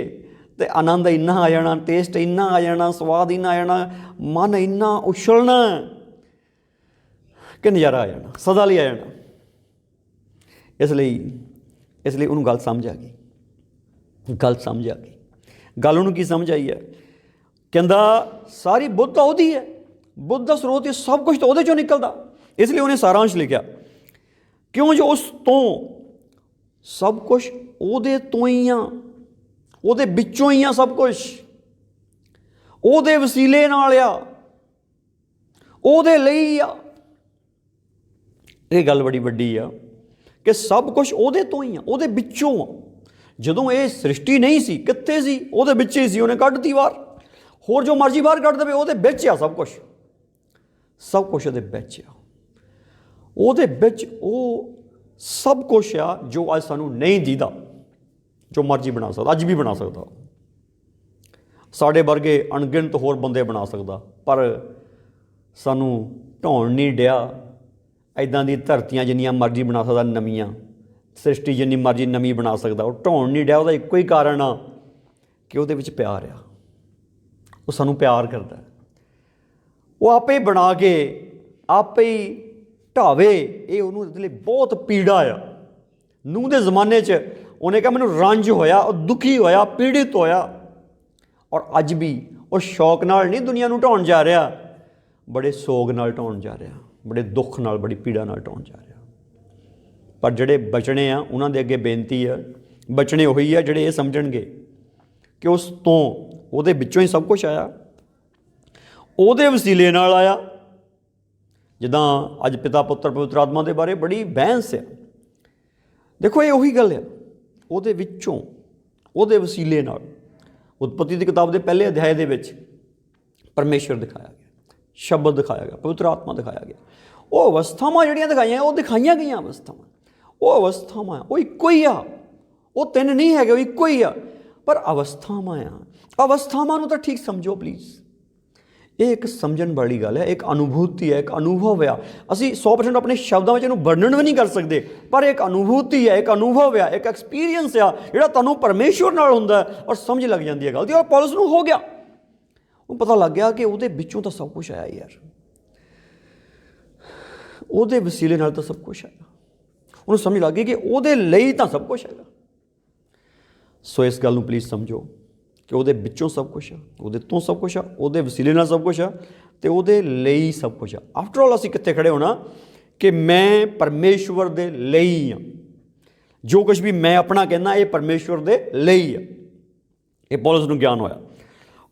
तो आनंद इन्ना आ जाना, टेस्ट इन्ना आ जाना, स्वाद इन्ना आ जाना, मन इन्ना उछलना कि नज़ारा आ जाना, सदा लिए आ जाना। इसलिए उन्होंने गल समझ आ गई, गल समझ आ गई। गल उन्होंने की समझ आई है, कहता सारी बुद्ध तो उहदी है, बुद्ध का स्रोत ये सब कुछ तो उहदे चों निकलदा। इसलिए उन्हें सारांश लिखा, क्यों जो उस तो सब कुछ उहदे तो ही आ, उहदे विचों ही आ, सब कुछ उहदे वसीले नाल आ, उहदे लई आ। ये गल बड़ी वड्डी आ कि सब कुछ उहदे तो ही आ, उहदे विचों आ। जदों ये सृष्टि नहीं सी, कित्थे सी? उहदे विच ही सी, उहने कढ दी बाहर। होर जो मर्जी बाहर कढ देवे, उहदे विच आ सब कुछ, सब कुछ उहदे विच आ। उहदे विच वो सब कुछ आ जो अज सानू नहीं दीदा, जो मर्जी बना सकदा, अज भी बना सकदा, साडे वर्गे अणगिणत होर बंदे बना सकदा, पर सानू ढाउण नहीं डिया। इदां दी धरतियां जिन्नियां मर्जी बना सकदा, नवीआं सृष्टि जिन्नी मर्जी नवीं बना सकदा, वो ढाउण नहीं डिया। उहदा इक्को ही कारण आ कि उहदे विच प्यार आ, वो सानू प्यार करदा है। वो आपे ही बना के आपे ही ढावे, ये उहदे लई बहुत पीड़ा आ। नूह दे जमाने च उन्हें कहा मैनू रंज होया, दुखी होया, पीड़ित होया। और अज भी वो शौक नाल नहीं दुनिया नूं ढाउण जा रहा, बड़े सोग नाल ढाउण जा रहा, बड़े दुख नाल, बड़ी पीड़ा नाल ढाउण जा रहा। पर जिहड़े बचने आ उन्हां दे अगे बेनती है, बचने उही आ जिहड़े ये समझणगे कि उस तो उहदे विचों ही सब कुछ आया, उहदे वसीले नाल आया। जिद्दां अज पिता पुत्र पवित्र आत्मा के बारे बड़ी बहस है। देखो ये उही गल है, उहदे विचों, उहदे वसीले नाल। उत्पत्ति की किताब के पहले अध्याय दे विच परमेश्वर दिखाया गया, शब्द दिखाया गया, पवित्र आत्मा दिखाया गया। वो अवस्थावां जिहड़ियां दिखाइयां, वो दिखाइयां गई अवस्थावां, वो अवस्थावां वो इक्को ही आ, वो तीन नहीं है, वो इक्को ही आ। पर अवस्थावां आ, अवस्थावां नूं तां ठीक समझो प्लीज़। ये एक समझण वाली गल है, एक अनुभूति है, एक अनुभव है। असी 100% अपने शब्दों में इहनूं वर्णन भी नहीं कर सकते, पर एक अनुभूति है, एक अनुभव है, एक एक्सपीरियंस है जिहड़ा तुहानूं परमेश्वर नाल हुंदा है और समझ लग जाती है गल दी। और पौलुस नूं हो गया, उन्हें पता लग गया कि उहदे विचों तो सब कुछ आया यार, उहदे वसीले नाल तो सब कुछ आया। उन्हें समझ लग गई कि उहदे लई तो सब कुछ है। सो इस गल नूं प्लीज़ समझो कि उहदे विचों सब कुछ आ, उहदे तो सब कुछ आ, उहदे वसीले नाल सब कुछ आ, ते उहदे लई सब कुछ आ। आफ्टर ऑल असीं कित्थे खड़े होना कि मैं परमेश्वर दे लई आ। जो कुछ भी मैं अपना कहना ये परमेश्वर दे लई आ। ये पौलुस नूं ज्ञान होया।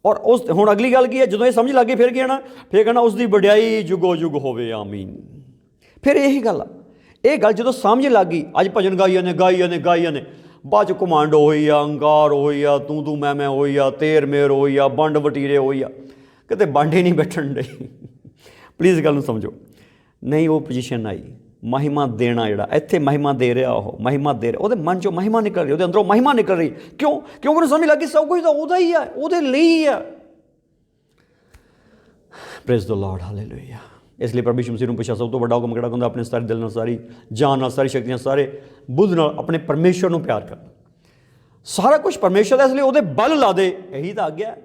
और उस हुण अगली गल की है, जदों ये समझ लग गई फिर की कहना, फिर कहना उसकी वडियाई जुगो जुग होवे आमीन। फिर यही गल आ, ये गल जदों समझ लग गई, अज भजन गाई जाने बाद घुमंड होई आ, अंगार होई आ, तू मैं होई आ, तेर मेर होई आ, बंड वटीरे होई आ, किते बंड ही नहीं बैठण दे। प्लीज़ गल नूं समझो, नहीं वो पोजीशन आई महिमा देना, जिहड़ा इत्थे महिमा दे रहा, वो महिमा दे रहा, उहदे मन चों महिमा निकल रही, उहदे अंदरों महिमा निकल रही। क्यों? क्योंकि उन्हें समझ लग गई सब कुछ तो उहदा ही है, उहदे लई ही है। Praise the Lord, hallelujah. इसलिए प्रभु यीशु मसीह नूं पुछया सब तो वड्डा हुकम किहड़ा हुंदा? अपने सारे दिल नाल, सारी जान नाल, सारी शक्तियां, सारे बुद्ध नाल अपने परमेश्वर नूं प्यार करना। सारा कुछ परमेश्वर दा, इसलिए उहदे बल ला दे, यही तो आग्या है।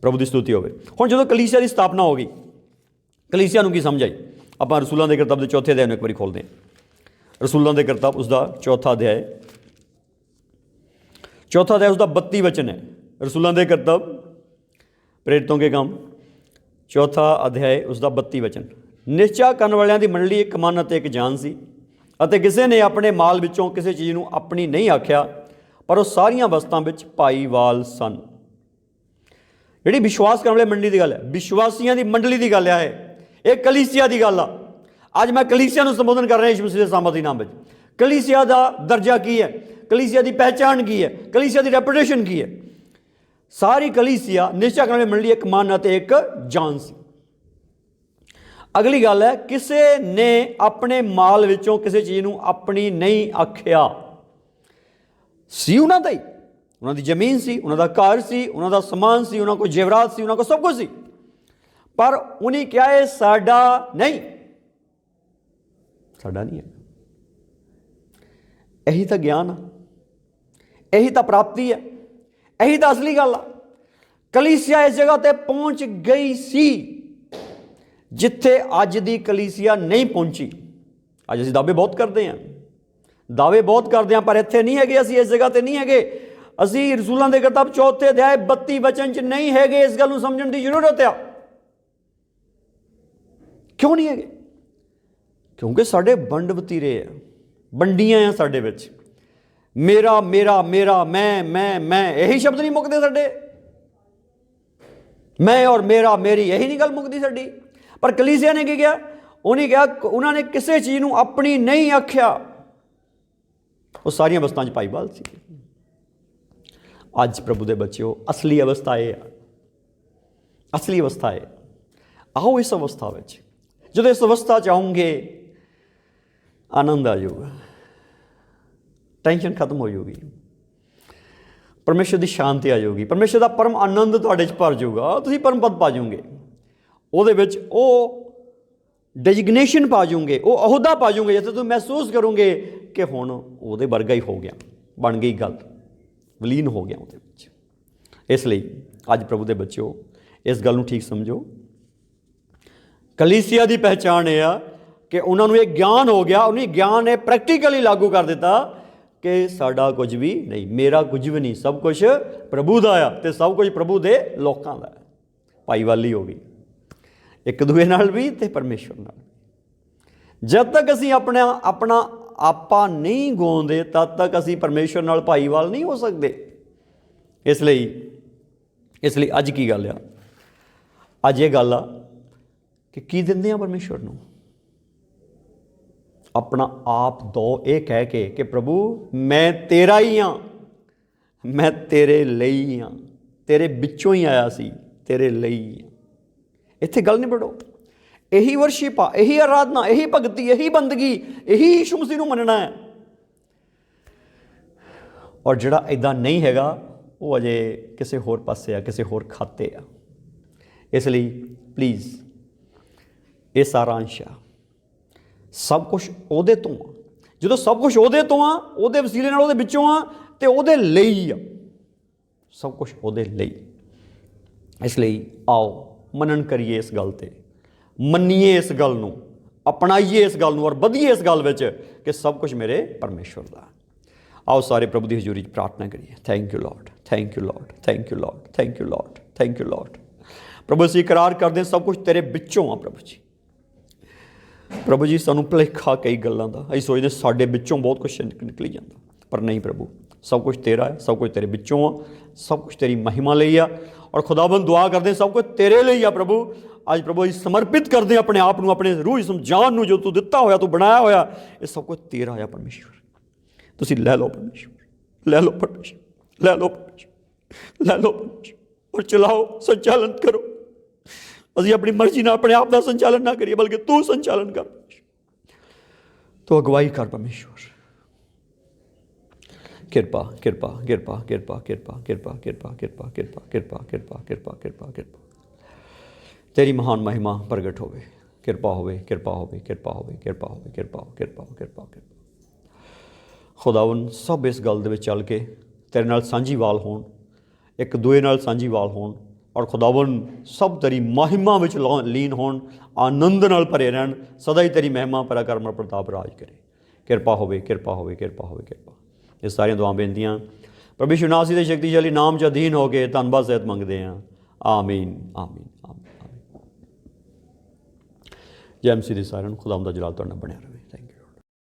प्रभु की स्तुति होवे। हुण जदों कलीसिया की स्थापना हो गई, कलीसिया नूं की समझ आई? आपां रसूलां दे किताब दे 4थे अध्याय नूं एक बारी खोलते हैं। रसूलां दे किताब उसका 4था अध्याय, 4था अध्याय उसका 32 वचन है। रसूलां दे किताब प्रेरितों के काम 4था अध्याय उसका 32 वचन। निश्चा करन वालियां दी मंडली एक मन अते एक जान सी, अते किसी ने अपने माल विचों किसी चीज़ नूं अपनी नहीं आख्या, पर वो सारियां वस्तां विच भाईवाल सन। जिहड़ी विश्वास करने वाले मंडली की गल है, विश्वासियों की मंडली की गल है, एक कलीसिया की गल आ। अज मैं कलीसिया नूं संबोधन कर रहा यीशु मसीह दे सामर्थी नाम में। कलीसिया का दर्जा की है, कलीसिया की पहचान की है, कलीसिया की रेपुटेशन की है। सारी कलीसिया निश्चय करने वाली मंडली एक मन अते एक जान सी। अगली गल है, किसी ने अपने माल विचों किसी चीज़ नूं अपनी नहीं आख्या। सी उन्हां दा ही, उन्हां दी जमीन सी, उन्हां दा घर सी, उन्हां दा समान सी, उन्हां कोल जेवरात सी, उन्हां कोल सब कुछ सी, पर उन्हें क्या है साडा नहीं, साडा नहीं है। यही तो ज्ञान आ, यही तो प्राप्ति है, यही तो असली गल आ। कलीसिया इस जगह ते पहुंच गई सी जिथे अज दी कलीसिया नहीं पहुंची। अज असीं दावे बहुत करते हैं, दावे बहुत करते हैं, पर इत्थे नहीं है, असीं इस जगह ते नहीं है, असीं रसूलां दे किताब 4 अध्याय 32 वचन च नहीं है। इस गल नूं समझण दी जरूरत है। क्यों नहीं है? क्योंकि साडे वंड वतीरे है, वंडियां हैं साडे विच। मेरा मेरा मेरा, मैं, यही शब्द नहीं मुकते साडे। मैं और मेरा मेरी, यही नहीं गल मुकती साडी। पर कलीसिया ने की किया? उन्हें कहा, उन्होंने किसी चीज़ नूं अपनी नहीं आख्या। वो सारियां अवस्था च भाईवाल सी। अज प्रभु दे बच्चों, असली अवस्था है, असली अवस्था है। आओ इस अवस्था में, जो इस अवस्था च आऊँगे आनंद आ जाऊगा, टेंशन खत्म हो जाऊगी, परमेश्वर की शांति आ जाऊगी, परमेश्वर का परम आनंद तुहाडे च भर जाऊगा, तुसीं परम पद पा जाओगे, ਉਹਦੇ ਵਿੱਚ ਉਹ ਡਿਜਿਗਨੇਸ਼ਨ ਪਾ ਜਾਓਗੇ, ਉਹ ਅਹੁਦਾ ਪਾ ਜਾਓਗੇ ਜਿੱਥੇ ਤੁਸੀਂ ਮਹਿਸੂਸ ਕਰੋਗੇ ਕਿ ਹੁਣ ਉਹਦੇ ਵਰਗਾ ਹੀ ਹੋ ਗਿਆ, ਬਣ ਗਈ ਗੱਲ, ਵਿਲੀਨ ਹੋ ਗਿਆ ਉਹਦੇ ਵਿੱਚ। ਇਸ ਲਈ ਅੱਜ ਪ੍ਰਭੂ ਦੇ ਬੱਚਿਓ, ਇਸ ਗੱਲ ਨੂੰ ਠੀਕ ਸਮਝੋ। ਕਲੀਸਿਆ ਦੀ ਪਹਿਚਾਣ ਇਹ ਆ ਕਿ ਉਹਨਾਂ ਨੂੰ ਇਹ ਗਿਆਨ ਹੋ ਗਿਆ, ਉਹਨੇ ਗਿਆਨ ਇਹ ਪ੍ਰੈਕਟੀਕਲੀ ਲਾਗੂ ਕਰ ਦਿੱਤਾ ਕਿ ਸਾਡਾ ਕੁਝ ਵੀ ਨਹੀਂ, ਮੇਰਾ ਕੁਝ ਵੀ ਨਹੀਂ, ਸਭ ਕੁਝ ਪ੍ਰਭੂ ਦਾ ਆ ਅਤੇ ਸਭ ਕੁਝ ਪ੍ਰਭੂ ਦੇ ਲੋਕਾਂ ਦਾ। ਭਾਈਵਾਲੀ ਹੋ ਗਈ एक दूए नाल भी ते परमेश्वर नाल। जब तक असीं अपना आपा नहीं गवाउंदे तद तक असीं परमेश्वर नाल भाईवाल नहीं हो सकते। इसलिए अज की गल आ, अज ये गल आ कि की दिंदे आ परमेश्वर नूं? अपना आप दो ये कह के कि प्रभु मैं तेरा ही हाँ, मैं तेरे लई हाँ, तेरे विचों ही आया सी, तेरे लई। इत्थे गल नहीं पढ़ो, यही वर्शिप आ, यही आराधना, यही भगती, यही बंदगी, यही यीशु मसीह नूं मनना है। और जिहड़ा इदां नहीं हैगा वो अजे किसी होर पासे आ, किसी होर खाते आ। इसलिए प्लीज़ ये सारांश आ, सब कुछ उहदे तो आ, जो सब कुछ उहदे तो आ, उहदे वसीले नाल उहदे विचों आ ते उहदे लई आ, सब कुछ उहदे लई। इसलिए आओ मनन करिए इस गल ते, मन्नीए इस गल नूं, अपनाइए इस गल नूं और वधिए इस गल विच कि सब कुछ मेरे परमेश्वर दा। आओ सारे प्रभु की हजूरी प्रार्थना करिए। Thank you lord, thank you lord, thank you lord, thank you lord, thank you lord. प्रभु असीं इकरार करते सब कुछ तेरे विचों आ। प्रभु जी, प्रभु जी सानूं भुलेखा कई गल्लां दा, असीं सोचदे साडे विचों बहुत कुछ निकली जाता, पर नहीं प्रभु, सब कुछ तेरा है, सब कुछ तेरे विचों आ, सब कुछ तेरी महिमा लई आ। और खुदाबंद दुआ करते सब कुछ तेरे लिए आ प्रभु। अज प्रभु असीं समर्पित करते अपने आप नूं, अपने रूह जिस्म जान नूं, जो तू दिता होया, तू बनाया होया, ये सब कुछ तेरा आ परमेश्वर। तुसीं लै लो परमेश्वर, लै लो परमेश्वर, लै लो परमेश्वर, लै लो परमेश्वर और चलाओ, संचालन करो। असीं अपनी मर्जी नाल अपने आप का संचालन ना करिए, बल्कि तू संचालन कर, तो अगवाई कर परमेश्वर। कृपा कृपा कृपा कृपा कृपा कृपा कृपा कृपा कृपा कृपा कृपा कृपा कृपा कृपा तेरी महान महिमा प्रगट होवे, कृपा होवे, कृपा होवे, कृपा होवे, कृपा होवे, कृपा हो, कृपा हो, कृपा कृपा। खुदावन सब इस गल दे विच चल के तेरे नाल सांझीवाल होण, एक दूए नाल सांझीवाल होण, और खुदावन सब तेरी महिमा विच लीन होण, आनंद नाल भरे रहण, सदा ही तेरी महिमा पराक्रम प्रताप राज करे। कृपा होवे, कृपा होवे, कृपा होवे, कृपा। ये सारियां दुआ बेनतियां प्रभु यीशु नासरी दे शक्तिशाली नाम च अधीन हो के धन्नवाद सहित मंगते हैं। आमीन, आमीन, आमीन, आमीन। जय मसीह दी सारियां नूं खुदावंद दा जलाल तुहाडे नाल बणिया रहे।